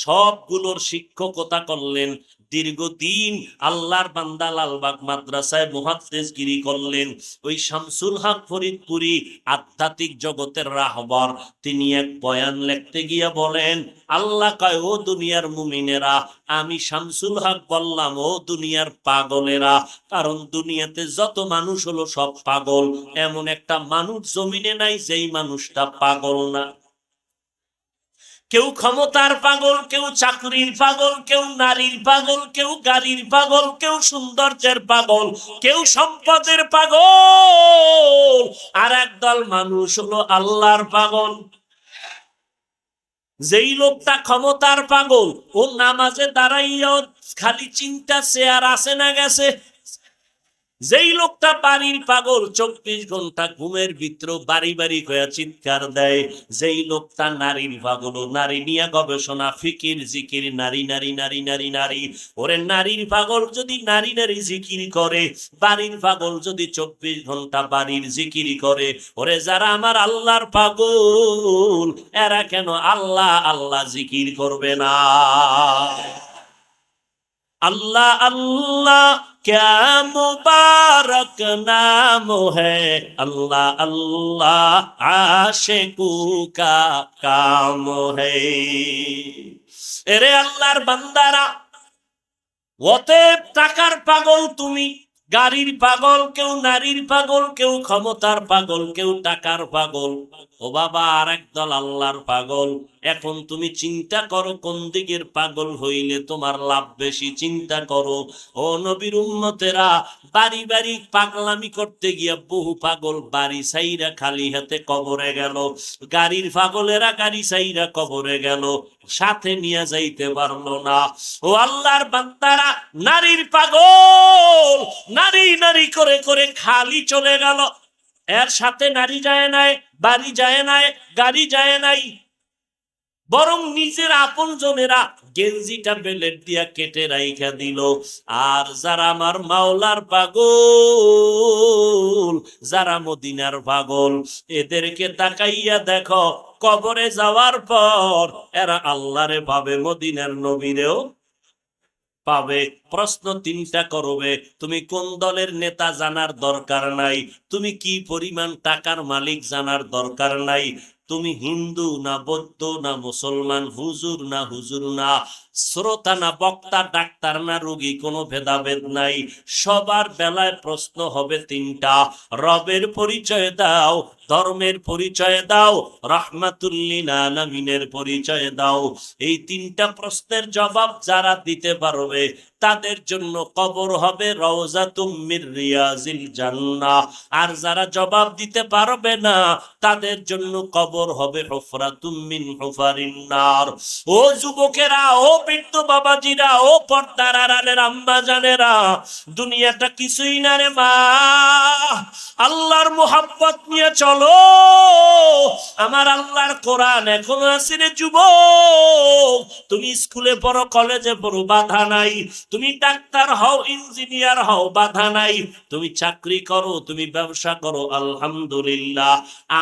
সবগুলোর শিক্ষকতা করলেন। দীর্ঘদিন আল্লাহর বান্দা লালবাগ মাদ্রাসায় মুহাদ্দিসগিরি করলেন। ওই শামসুল হক ফরিদপুরি আধ্যাত্মিক জগতের রাহবার, তিনি এক বয়ান লিখতে গিয়া বলেন, আল্লাহ কয়, ও দুনিয়ার মুমিনেরা, আমি শামসুল হক বললাম, ও দুনিয়ার পাগলেরা, কারণ দুনিয়াতে যত মানুষ হলো সব পাগল, এমন একটা মানুষ জমিনে নাই যেই মানুষটা পাগল না। কেউ ক্ষমতার পাগল, কেউ চাকরির পাগল, কেউ নারীর পাগল, কেউ গাড়ির পাগল, কেউ সৌন্দর্যের পাগল, কেউ সম্পদের পাগল, আর একদল মানুষ হলো আল্লাহর পাগল। যেই লোকটা ক্ষমতার পাগল, ও নামাজে দাঁড়াইয়াও খালি চিন্তা চেয়ার আসে না গেছে। যেই লোকটা বাড়ির পাগল, 24 ঘন্টা ঘুমের ভিতর বাড়ি বাড়ি কয়া চিৎকার দেয়। যেই লোকটা নারীর পাগল, নারী নিয়ে গবেষণা, ফিকির, জিকির, নারী নারী নারী নারী নারী। ওরে নারীর পাগল যদি নারী নারী জিকির করে, বাড়ির পাগল যদি 24 ঘন্টা বাড়ির জিকির করে, ওরে যারা আমার আল্লাহর পাগল, এরা কেন আল্লাহ আল্লাহ জিকির করবে না? अल्लाह अल्लाह क्या मुबारक नाम है, अल्लाह अल्लाह आशिकू का काम है। एरे अल्लाहर बंदारा, অতএব টাকার পাগল তুমি, গাড়ির পাগল কেউ, নারীর পাগল কেউ, ক্ষমতার পাগল কেউ, টাকার পাগল। ও বাবা, আর একদল আল্লাহর পাগল। এখন তুমি চিন্তা করো কোন দিকের পাগল হইলে তোমার লাভ বেশি, চিন্তা করো। ও নবীর উম্মতেরা, বাড়ি বাড়ি পাগলামি করতে গিয়া বহু পাগল বাড়ি সাইরা খালি হাতে কবরে গেল। গাড়ির পাগলেরা গাড়ি সাইরা কবরে গেল, সাথে নিয়ে যাইতে পারলো না। ও আল্লাহর বান্দারা, নারীর পাগল নারী নারী করে করে খালি চলে গেল, এর সাথে নারী যায় নাই, বাড়ি যায় নাই, গাড়ি যায় নাই, বরং নিজের আপন জনেরা গেঞ্জিটা বেলেট দিয়া কেটে রাইখা দিল। আর যারা আমার মাওলার পাগল, যারা মদিনার পাগল, এদেরকে তাকাইয়া দেখো, কবরে যাওয়ার পর এরা আল্লাহরে পাবে, মদিনার নবীরেও পাবে। প্রশ্ন 3টা করবে, তুমি কোন দলের নেতা জানার দরকার নাই, তুমি কি পরিমাণ টাকার মালিক জানার দরকার নাই, তুমি হিন্দু না বৌদ্ধ না মুসলমান, হুজুর না হুজুর না, শ্রোতা না বক্তা, ডাক্তার না রোগী, কোনো ভেদাভেদ নাই। সবার বেলায় প্রশ্ন হবে 3টা, রবের পরিচয় দাও, ধর্মের পরিচয় দাও, রাহমাতুল্লিল আলামিনের পরিচয় দাও। এই 3টা প্রশ্নের জবাব যারা দিতে পারবে, তাদের জন্য কবর হবে রওজাতুম মির রিয়াজিল জান্নাহ। আর যারা জবাব দিতে পারবে না, তাদের জন্য কবর হবে হুফরাতুম মিন হুফারিন নার। ও যুবকেরা, ও বৃদ্ধ বাবাজিরা, ও পর্দার আড়ালের আম্মা জানেরা, দুনিয়াটা কিছুই না রে মা, আল্লাহর মোহাব্বত নিয়ে চলো। আমার আল্লাহর কোরআন এখনো আছে রে যুবক। তুমি স্কুলে পড়ো, কলেজে পড়ো, বাধা নাই। তুমি ডাক্তার হও, ইঞ্জিনিয়ার হও, বাধা নাই। তুমি চাকরি করো, তুমি ব্যবসা করো, আলহামদুলিল্লাহ।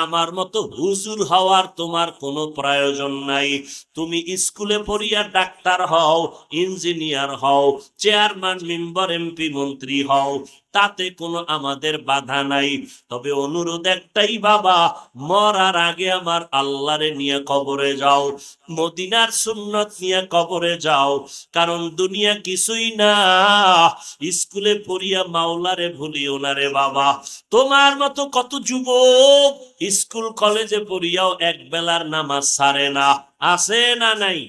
আমার মতো হুজুর হওয়ার তোমার কোনো প্রয়োজন নাই। তুমি স্কুলে পড়িয়া ডাক্তার হও, ইঞ্জিনিয়ার হও, চেয়ারম্যান, মেম্বার, এমপি, মন্ত্রী হও, তাতে কোনো আমাদের বাধা নাই। তবে অনুরোধ একটাই বাবা, মরার আগে আমার আল্লাহরে নিয়ে কবরে যাও, মদিনার সুন্নত নিয়ে কবরে যাও। কারণ দুনিয়া কিছুই না। স্কুলে পড়িয়া মাওলারে ভুলিও না রে বাবা। তোমার মতো কত যুবক স্কুল কলেজে পড়িয়াও এক বেলার নামাজ ছাড়ে না, আছে না নাই?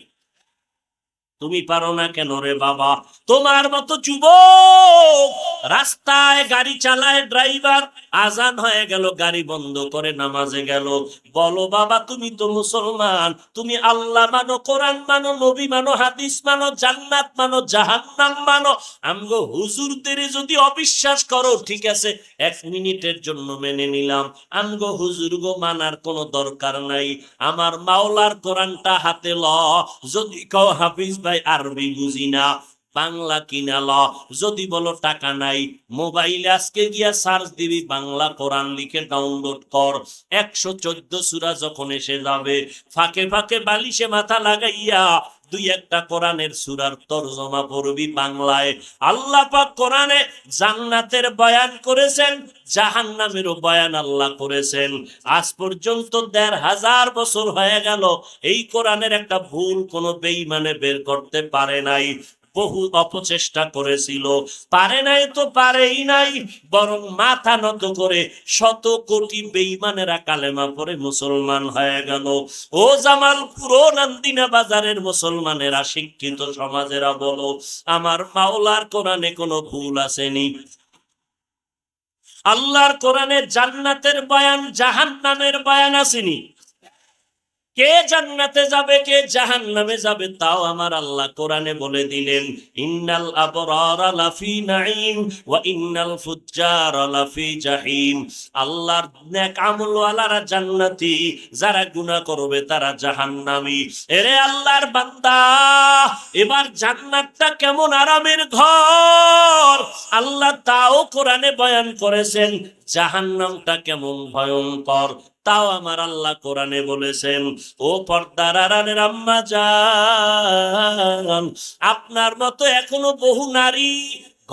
তুমি পারো না কেন রে বাবা? তোমার মতো যুবক রাস্তায় গাড়ি চালায়, ড্রাইভার, আজান হয়ে গেল, গাড়ি বন্ধ করে নামাজে গেল। বলো বাবা, তুমি তো মুসলমান, তুমি আল্লাহ মানো, কোরআন মানো, নবী মানো, হাদিস মানো, জান্নাত মানো, জাহান্নাম মানো। আমগো হুজুরদের যদি অবিশ্বাস করো, ঠিক আছে, 1 মিনিটের জন্য মেনে নিলাম। আমগো হুজুর গো মানার কোনো দরকার নাই। আমার মাওলার কোরআনটা হাতে ল। যদি কও হাফিজ ভাই আরবি বুঝি না, বাংলা কিনা ল। যদি বলো টাকা নাই, মোবাইলে আজকে গিয়া সার্চ দিবি, বাংলা কোরআন লিখে ডাউনলোড কর। 114 সূরা যখন এসে যাবে, ফাঁকে ফাঁকে বালিশে মাথা লাগাইয়া 2-1টা কোরআনের সূরার তরজমা পড়বি বাংলায়। আল্লাহ পাক কোরআনে জান্নাতের বয়ান করেছেন, জাহান্নামেরও বয়ান আল্লাহ করেছেন। আজ পর্যন্ত 1500 বছর হয়ে গেল, এই কোরআনের একটা ভুল কোনো বেঈমানে বের করতে পারে নাই। বহু অপচেষ্টা করেছিল, পারে নাই তো পারেই নাই, বরং মাথা নত করে 100 কোটি বেঈমানেরা কালেমা পড়ে মুসলমান হয়ে গেল। ও জামালপুর, ও নান্দিনা বাজারের মুসলমানেরা, শিক্ষিত সমাজেরা বলো, আমার মাওলার কোরআনে কোনো ভুল আসেনি? আল্লাহর কোরআনে জান্নাতের বয়ান, জাহান্নামের বয়ান আসেনি? কে জান্নাতে যাবে, কে জাহান্নামে যাবে, তাও আমার আল্লাহ কোরআনে বলে দিলেন। ইন্নাল আবরারা লাফি নাঈম ওয়া ইন্নাল ফুজ্জারা লাফি জাহিম। আল্লাহর নেক আমলওয়ালারা জান্নাতি, যারা গুনাহ করবে তারা জাহান্নামী। এরে আল্লাহর বান্দা, এবার জান্নাতটা কেমন আরামের ঘর আল্লাহ তাও কোরআনে বয়ান করেছেন। জাহান্নামটা কেমন ভয়ঙ্কর তাও আমার আল্লাহ কোরআনে বলেছেন। ও পর্দার আড়ালের আম্মা জান, আপনার মতো এখনো বহু নারী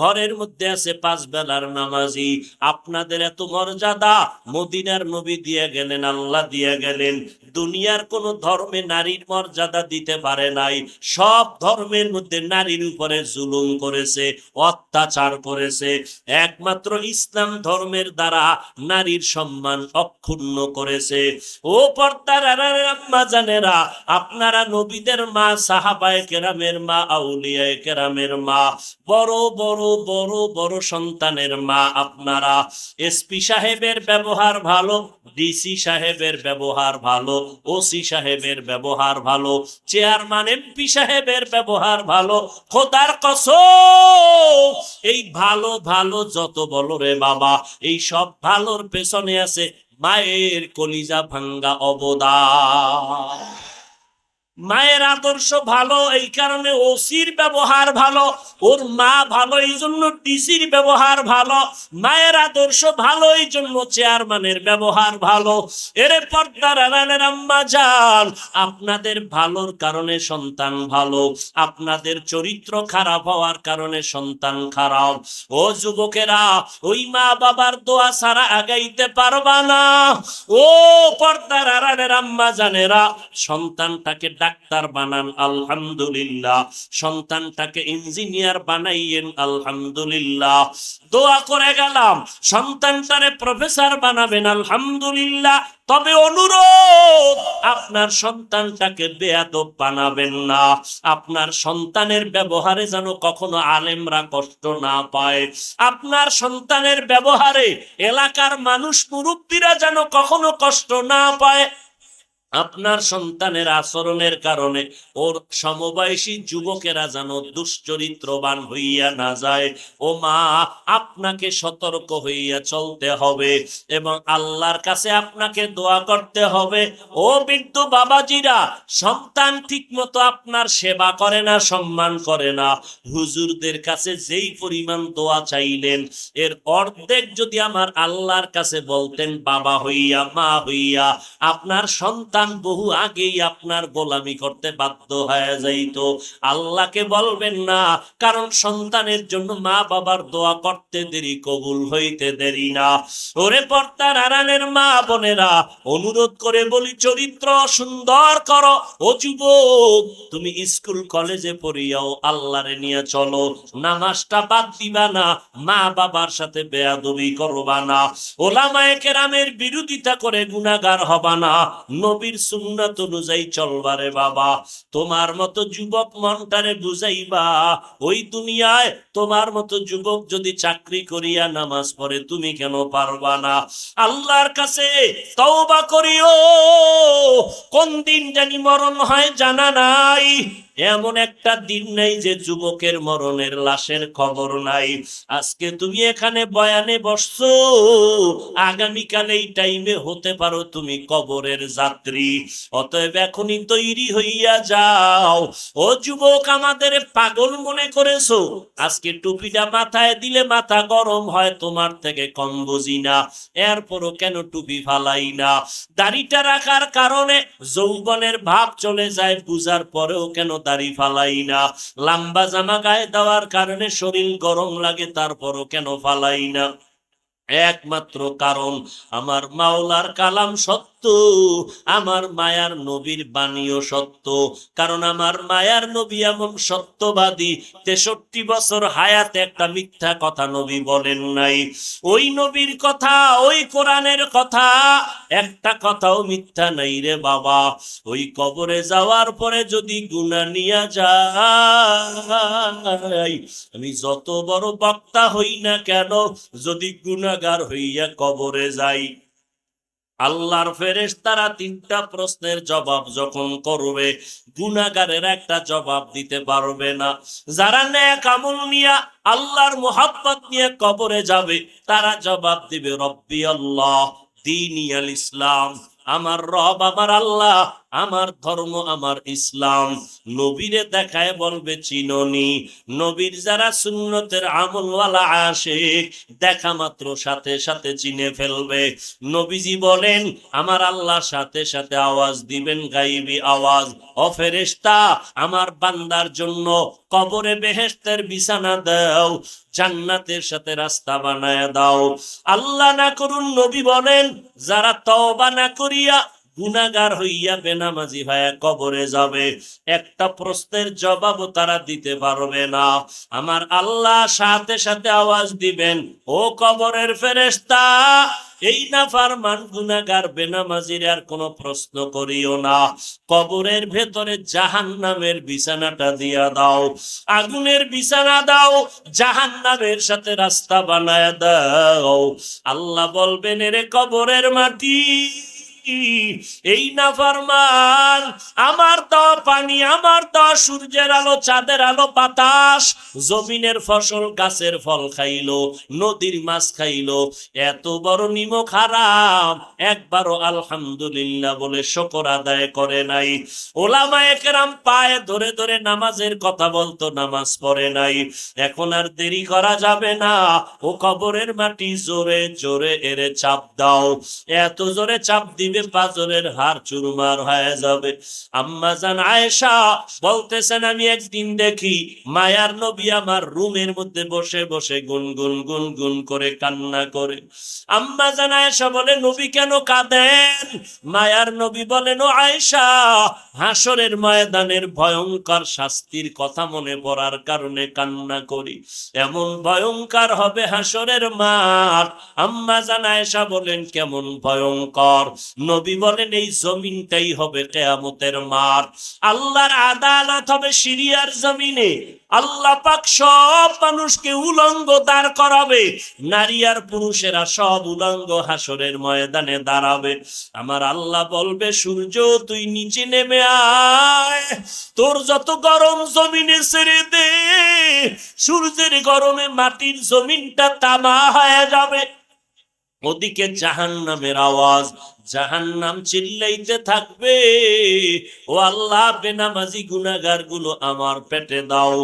ঘরের মধ্যে আছে 5 বেলার নামাজি। আপনাদের এত মর্যাদা মদিনার নবী দিয়ে গেলেন, আল্লাহ দিয়ে গেলেন। দুনিয়ার কোন ধর্মে নারীর মর্যাদা দিতে পারে নাই। সব ধর্মের মধ্যে নারীর উপরে জুলুম করেছে, অত্যাচার করেছে। একমাত্র ইসলাম ধর্মের দ্বারা নারীর সম্মান অক্ষুণ্ণ করেছে। ও পর্দার আড়ালের আম্মা জানেরা, আপনারা নবীদের মা, সাহাবায়ে কেরামের মা, আউলিয়ায়ে কেরামের মা, বড় বড় বড় বড় সন্তানের মা আপনারা। এসপি সাহেবের ব্যবহার ভালো, ডিসি সাহেবের ব্যবহার ভালো, ওসি সাহেবের ব্যবহার ভালো, চেয়ারম্যান এমপি সাহেবের ব্যবহার ভালো। খোদার কসম, এই ভালো ভালো যত বলো রে বাবা, এই সব ভালোর পেছনে আছে মায়ের কলিজা ভাঙ্গা অবদান। মায়ের আদর্শ ভালো, এই কারণে ওসির ব্যবহার ভালো, ওর মা ভালো এই জন্য ডিসির ব্যবহার ভালো, মায়ের আদর্শ ভালো এই জন্য চেয়ারম্যানের ব্যবহার ভালো। এরে পর্দার আড়ালের আম্মা জান, আপনাদের ভালোর কারণে সন্তান ভালো, আপনাদের চরিত্র খারাপ হওয়ার কারণে সন্তান খারাপ। ও যুবকেরা, ওই মা বাবার দোয়া ছাড়া আগাইতে পারবা না। ও পর্দার আড়ালের আম্মা জানেরা, সন্তানটাকে ডাক্তার বানান, আলহামদুলিল্লাহ। সন্তানটাকে ইঞ্জিনিয়ার বানাইয়েন, আলহামদুলিল্লাহ। দোয়া করে গেলাম, সন্তানটারে প্রফেসর বানাবেন, আলহামদুলিল্লাহ। তবে অনুরোধ, আপনার সন্তানটাকে বেয়াদব বানাবেন না। আপনার সন্তানের ব্যবহারে যেন কখনো আলেমরা কষ্ট না পায়। আপনার সন্তানের ব্যবহারে এলাকার মানুষ, মুরব্বীরা যেন কখনো কষ্ট না পায়। আপনার সন্তানের আচরণের কারণে ওর সমবয়সী যুবকেরা যেন দুশ্চরিত্রবান হইয়া না যায়। ও মা, আপনাকে সতর্ক হইয়া চলতে হবে এবং আল্লাহর কাছে আপনাকে দোয়া করতে হবে। ও বৃদ্ধ বাবাজিরা, সন্তান ঠিক মতো আপনার সেবা করে না, সম্মান করে না, হুজুরদের কাছে যেই পরিমাণ দোয়া চাইলেন এর অর্ধেক যদি আমার আল্লাহর কাছে বলতেন বাবা হইয়া, মা হইয়া, আপনার সন্তান বহু আগেই আপনার গোলামি করতে বাধ্য হয়ে যাইতো। আল্লাহকে বলবেন না, কারণ সন্তানের জন্য মা বাবার দোয়া করতে দেরি, কবুল হইতে দেরি না। ওরে পর্দার আড়ালের মা বোনেরা, অনুরোধ করে বলি, চরিত্র সুন্দর করো। ও যুবক, তুমি স্কুল কলেজে পড়িয়াও আল্লাহরে নিয়ে চলো, নামাজটা বাদ দিবা না, মা বাবার সাথে বেয়াদবি করবা না, ওলামায়ে কেরামের বিরোধিতা করে গুনাহগার হবা না, নবীর সুন্নাত অনুযায়ী চলবারে বাবা। তোমার মতো যুবক মনটারে বুঝাইবা, ওই দুনিয়ায় তোমার মতো যুবক যদি চাকরি করিয়া নামাজ পড়ে তুমি কেন পারবা না? আল্লাহর কাছে তওবা করিও, কোন দিন জানি মরণ হয় জানা নাই। এমন একটা দিন নাই যে যুবকের মরণের লাশের খবর নাই। আজকে তুমি এখানে বয়ানে বসছো, আগামীকাল এই টাইমে হতে পারো তুমি কবরের যাত্রী। অতএব এখনই তৈরি হইয়া যাও। ও যুবক, আমাদের পাগল মনে করেছো? আজকে টুপিটা মাথায় দিলে মাথা গরম হয়, তোমার থেকে কম বুঝি না, এরপরও কেন টুপি ফালাই না? দাড়িটা রাখার কারণে যৌবনের ভাব চলে যায়, বুঝার পরেও কেন দাড়ি ফালাই না? লম্বা জামা গায়ে দেওয়ার কারণে শরীর গরম লাগে, তারপরও কেন ফালাই না? একমাত্র কারণ আমার মাওলার কালাম সত্য, আমার মায়ার নবীর বাণীও সত্য। কারণ আমার মায়ার নবী এমন সত্যবাদী, 63 বছর হায়াতে একটা মিথ্যা কথা নবী বলেন নাই। ওই নবীর কথা, ওই কোরআনের কথা, একটা কথাও মিথ্যা নাই রে বাবা। ওই কবরে যাওয়ার পরে যদি গুনাহ নিয়া যায়, আমি যত বড় বক্তা হই না কেন, যদি গুনাহগার হইয়া কবরে যাই, আল্লাহর ফেরেশতারা 3টা প্রশ্নের জবাব যখন করবে, গুনাহগারের একটা জবাব দিতে পারবে না। যারা নেক আমল নিয়া, আল্লাহর মোহাব্বত নিয়ে কবরে যাবে, তারা জবাব দিবে রব্বি আল্লাহ, দীনি আল ইসলাম, আমার রব আমার আল্লাহ, আমার ধর্ম আমার ইসলাম। নবীরে দেখায় বলবে চিননি। নবীর যারা সুন্নতের আমলওয়ালা আশিক, দেখা মাত্র সাথে সাথে চিনে ফেলবে। নবীজি বলেন, আমার আল্লাহ সাথে সাথে আওয়াজ দিবেন, গাইবি আওয়াজ, ও ফেরেশতা, আমার বান্দার জন্য কবরে বেহেশতের বিছানা দাও, জান্নাতের সাথে রাস্তা বানায় দাও। আল্লাহ না করুন, নবী বলেন, যারা তওবা না করিয়া গুনাহগার হইয়া বেনামাজি হয়ে কবরে যাবে, একটা প্রশ্নের জবাবও তারা দিতে পারবে না। আমার আল্লাহ সাথে সাথে আওয়াজ দিবেন, ও কবরের ফেরেশতা, এই নাফরমান গুনাহগার বেনামাজির আর কোনো প্রশ্ন করিও না, কবরের ভেতরে জাহান্নামের বিছানাটা দিয়া দাও, আগুনের বিছানা দাও, জাহান্নামের সাথে রাস্তা বানায় দাও। আল্লাহ বলবেন, এরে কবরের মাটি, এই নাফরমান আমার দেওয়া পানি, আমার দেওয়া সূর্যের আলো, চাঁদের আলো, বাতাস, জমিনের ফসল, গাছের ফল খাইলো, নদীর মাছ খাইলো, এত বড় নিমক হারাম, একবারও আলহামদুলিল্লাহ বলে শুকর আদায় করে নাই। ওলামায়ে কেরাম পায়ে ধরে ধরে নামাজের কথা বলতো, নামাজ পড়ে নাই। এখন আর দেরি করা যাবে না, ও কবরের মাটি জোরে জোরে এরে চাপ দাও। এত জোরে চাপ দিবে পাজরের হাড় চুরমার হয়ে যাবে। আম্মা জান আয়েশা বলতেছেন, আমি একদিন দেখি মায়ার নবী আমার রুমের মধ্যে বসে বসে গুনগুন গুনগুন করে কান্না করে। আম্মা জান আয়েশা বলে, নবী কেন কাঁদেন? মায়ার নবী বলেন, ও আয়েশা, হাসরের ময়দানের ভয়ঙ্কর শাস্তির কথা মনে পড়ার কারণে কান্না করি। এমন ভয়ঙ্কর হবে হাসরের মাঠ। আম্মা জান আয়েশা বলেন, কেমন ভয়ঙ্কর? নবী বলেন এই জমিনটাই হবে কিয়ামতের মাঠ, আল্লাহর আদালত হবে সিরিয়ার জমিনে। আল্লাহ পাক সব মানুষকে উলঙ্গ দাঁড় করাবে, নারী আর পুরুষেরা সব উলঙ্গ হাসরের ময়দানে দাঁড়াবে। আমার আল্লাহ বলবে সূর্য তুই নিচে নেমে আয়, তোর যত গরম জমিনে ছেড়ে দে। সূর্যের গরমে মাটির জমিনটা তামা হয়ে যাবে। ওদিকে জাহান্নামের আওয়াজ, জাহান্নাম চিল্লাইতে থাকবে, ও আল্লাহ বেনামাজি গুনাহগার গুলো আমার পেটে দাও,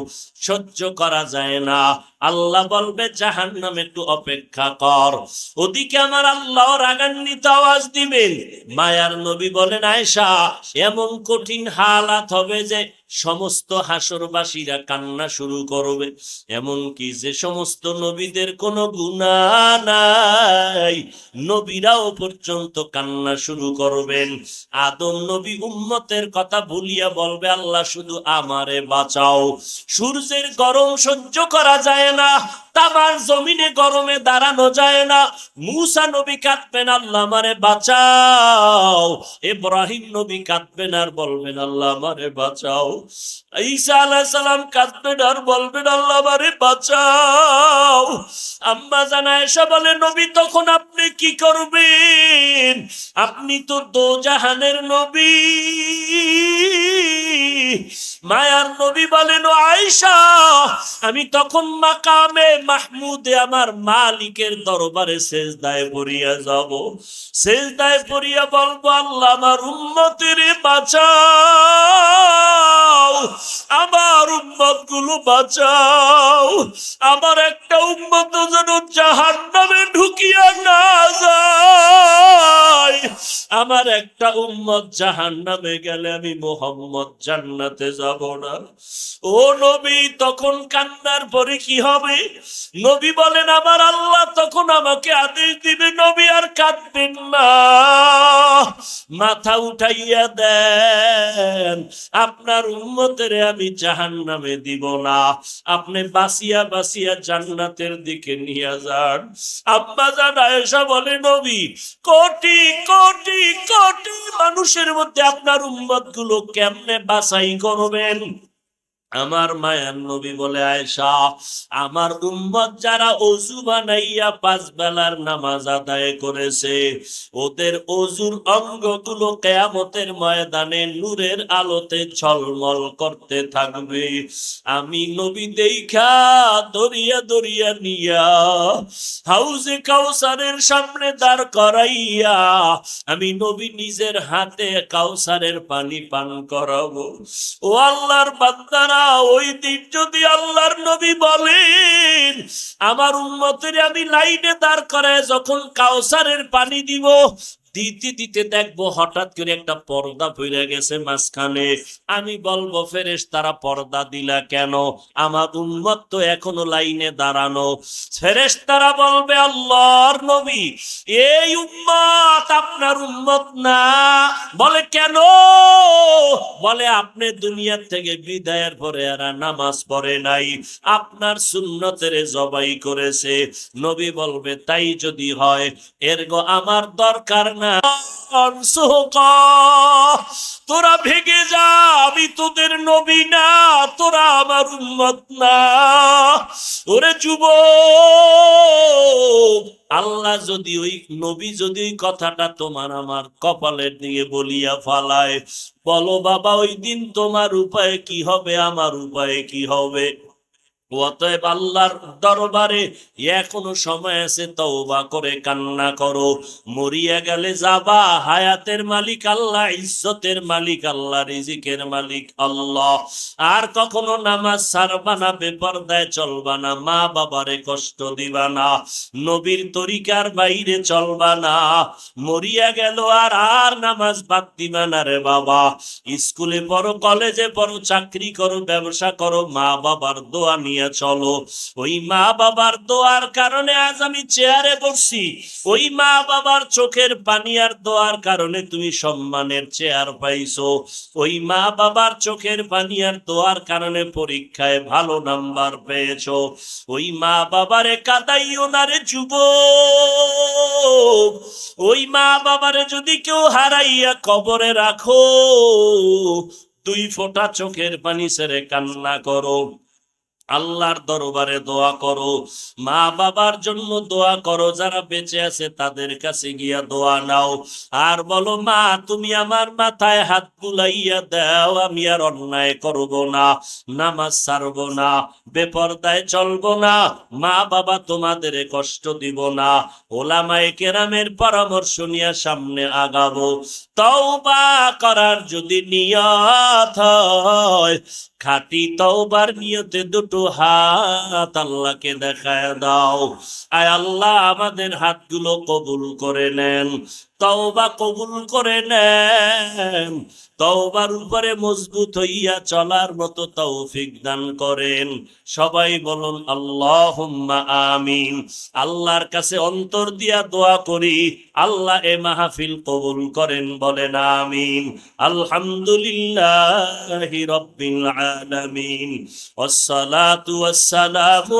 সহ্য করা যায় না। আল্লাহ বলবে জাহান্নাম একটু অপেক্ষা কর। ওদিকে আমার আল্লাহ রাগান্বিত আওয়াজ দিবেন। মায়ার নবী বলেন আয়েশা এমন কঠিন হালাত হবে যে সমস্ত হাসরবাসীরা কান্না শুরু করবে, এমন কি যে সমস্ত নবীদের কোনো গুনাহ নাই নবীরাও পর্যন্ত কান্না শুরু করবেন। আদম নবী উম্মতের কথা ভুলিয়া বলবে আল্লাহ শুধু আমারে বাঁচাও। সূর্যের গরম সহ্য করা যায় না, তামার জমিনে গরমে দাঁড়ানো যায় না। মূসা নবী কাঁদবেন আল্লাহ আমারে বাঁচাও। ইব্রাহিম নবী কাঁদবেন আর বলবেন আল্লাহ আমারে বাঁচাও। ঈসা আলাইহিস সালাম কাঁদবেন আর বলবেন আল্লাহ আমারে বাঁচাও। আম্মা জান আয়েশা বলে নবী তখন আপনি কি করবেন? আপনি তো দোজাহানের নবী। মায়ার নবী বলেন ও আয়েশা আমি তখন মাকামে মাহমুদে আমার মালিকের দরবারে সেজদায় পড়িয়া যাব। সেজদায় পড়িয়া বলবো আল্লাহ আমার উম্মতের বাঁচাও, আমার উম্মত গুলো বাঁচাও, আমার একটা উম্মত যেন জাহান্নামে ঢুকিয়া না যায়। আমার একটা উম্মত জাহান্নামে গেলে আমি মুহাম্মদ জান্নাতে যাব না। ও নবী তখন কান্নার পরে কি হবে? নবী বলেন আমার আল্লাহ তখন আমাকে আদেশ দিবে নবী আর কাঁদবেন না, মাথা উঠাইয়া দেন, আপনার উম্মতের আমি জাহান্নামে দিব না, আপনি বাঁচিয়া বাঁচিয়া জান্নাতের দিকে নিয়ে যান। আম্মা জান আয়েশা বলে নবী কোটি কোটি কোটি মানুষের মধ্যে আপনার উম্মত গুলো কেমনে বাছাই করবেন? আমার মায়ার নবী বলে আয়েশা আমার উম্মত যারা ওযু বানাইয়া 5 বেলার নামাজ আদায় করেছে ওদের ওযুর অঙ্গগুলো কিয়ামতের ময়দানে নূরের আলোতে ঝলমল করতে থাকবে। আমি নবী দেইখা দরিয়া দরিয়া নিয়া হাউজে কাউসারের সামনে দাঁড় করাইয়া আমি নবী নিজের হাতে কাউসারের পানি পান করাবো। ও আল্লাহর বান্দারা ওই দিন যদি আল্লাহর নবী বলেন আমার উম্মতের আমি লাইনে দাঁড় করায় যখন কাউসারের পানি দিব দিতে দিতে দেখবো হঠাৎ করে একটা পর্দা পড়ে গেছে মাঝখানে। আমি বলবো ফেরেশতারা পর্দা দিলা কেন? আমার উম্মত তো এখনো লাইনে দাঁড়ানো। ফেরেশতারা বলবে আল্লাহর নবী এই উম্মত আপনার উম্মত না। বলে কেন? বলে আপনি দুনিয়া থেকে বিদায়ের পরে এরা নামাজ পড়ে নাই, আপনার সুন্নতের জবাই করেছে। নবী বলবে তাই যদি হয় এরগো আমার দরকার না, তোরা ভেগে যা, আমি তোদের নবী না, তোরা আমার উম্মত না। ওরে যুবক আল্লাহ যদি ওই নবী যদি ওই কথাটা তোমার আমার কপালের দিকে বলিয়া ফালায়, বলো বাবা ওই দিন তোমার উপায় কি হবে, আমার উপায় কি হবে? অতএব আল্লাহর দরবারে এখনো সময় আছে, তওবা করে কান্না করো। মরিয়া গেলে যাবা, হায়াতের মালিক আল্লাহ, ইজ্জতের মালিক আল্লাহ, রিজিকের মালিক আল্লাহ। আর কখনো নামাজ ছাড়বা না, বেপরদায় চলবা না, মা বাবারে কষ্ট দিবা না, নবীর তরিকার বাইরে চলবা না। মরিয়া গেল আর নামাজ বাদ দিবা না রে বাবা। স্কুলে পড়ো, কলেজে পড়ো, চাকরি করো, ব্যবসা করো, মা বাবার দোয়া নিয়ে নিয়ে চলো। ওই মা বাবার দোয়ার কারণে আজ আমি চেয়ারে বসছি, ওই মা বাবার চোখের পানি আর দোয়ার কারণে তুমি সম্মানের চেয়ার পাইছো, ওই মা বাবার চোখের পানি আর দোয়ার কারণে পরীক্ষায় ভালো নাম্বার পেয়েছো। ওই মা বাবারে কাঁদাইও না রে যুবক, ওই মা বাবারে যদি কেউ হারাইয়া কবরে রাখো, 2 ফোঁটা চোখের পানি ছেড়ে কান্না করো, আল্লাহর দরবারে দোয়া করো, মা বাবার জন্য দোয়া করো, যারা বেঁচে আছে তাদের কাছে গিয়া দোয়া নাও, আর বলো মা তুমি আমার মাথায় হাত বুলাইয়া দাও, আমি আর অন্যায় করব না, নামাজ ছাড়ব না, বেপরদায় চলবো না, মা বাবা তোমাদের কষ্ট দিব না, ওলামায়ে কেরামের পরামর্শ নিয়ে সামনে আগাবো। তওবা করার যদি নিয়ত হয়, খাঁটি তওবার নিয়তে দুটো হাত আল্লাহকে দেখায় দাও। আয় আল্লাহ আমাদের হাতগুলো কবুল করে নেন, তওবা কবুল করে নেন, তওবার উপরে মজবুত হইয়া চলার মতো তৌফিক দান করেন। সবাই বলুন আল্লাহুম্মা আমিন। আল্লাহর কাছে অন্তর দিয়া দোয়া করি, আল্লাহ এ মাহফিল কবুল করেন, বলেন আমিন। আলহামদুলিল্লাহি রাব্বিল আলামিন, ওয়াসসালাতু ওয়াসসালামু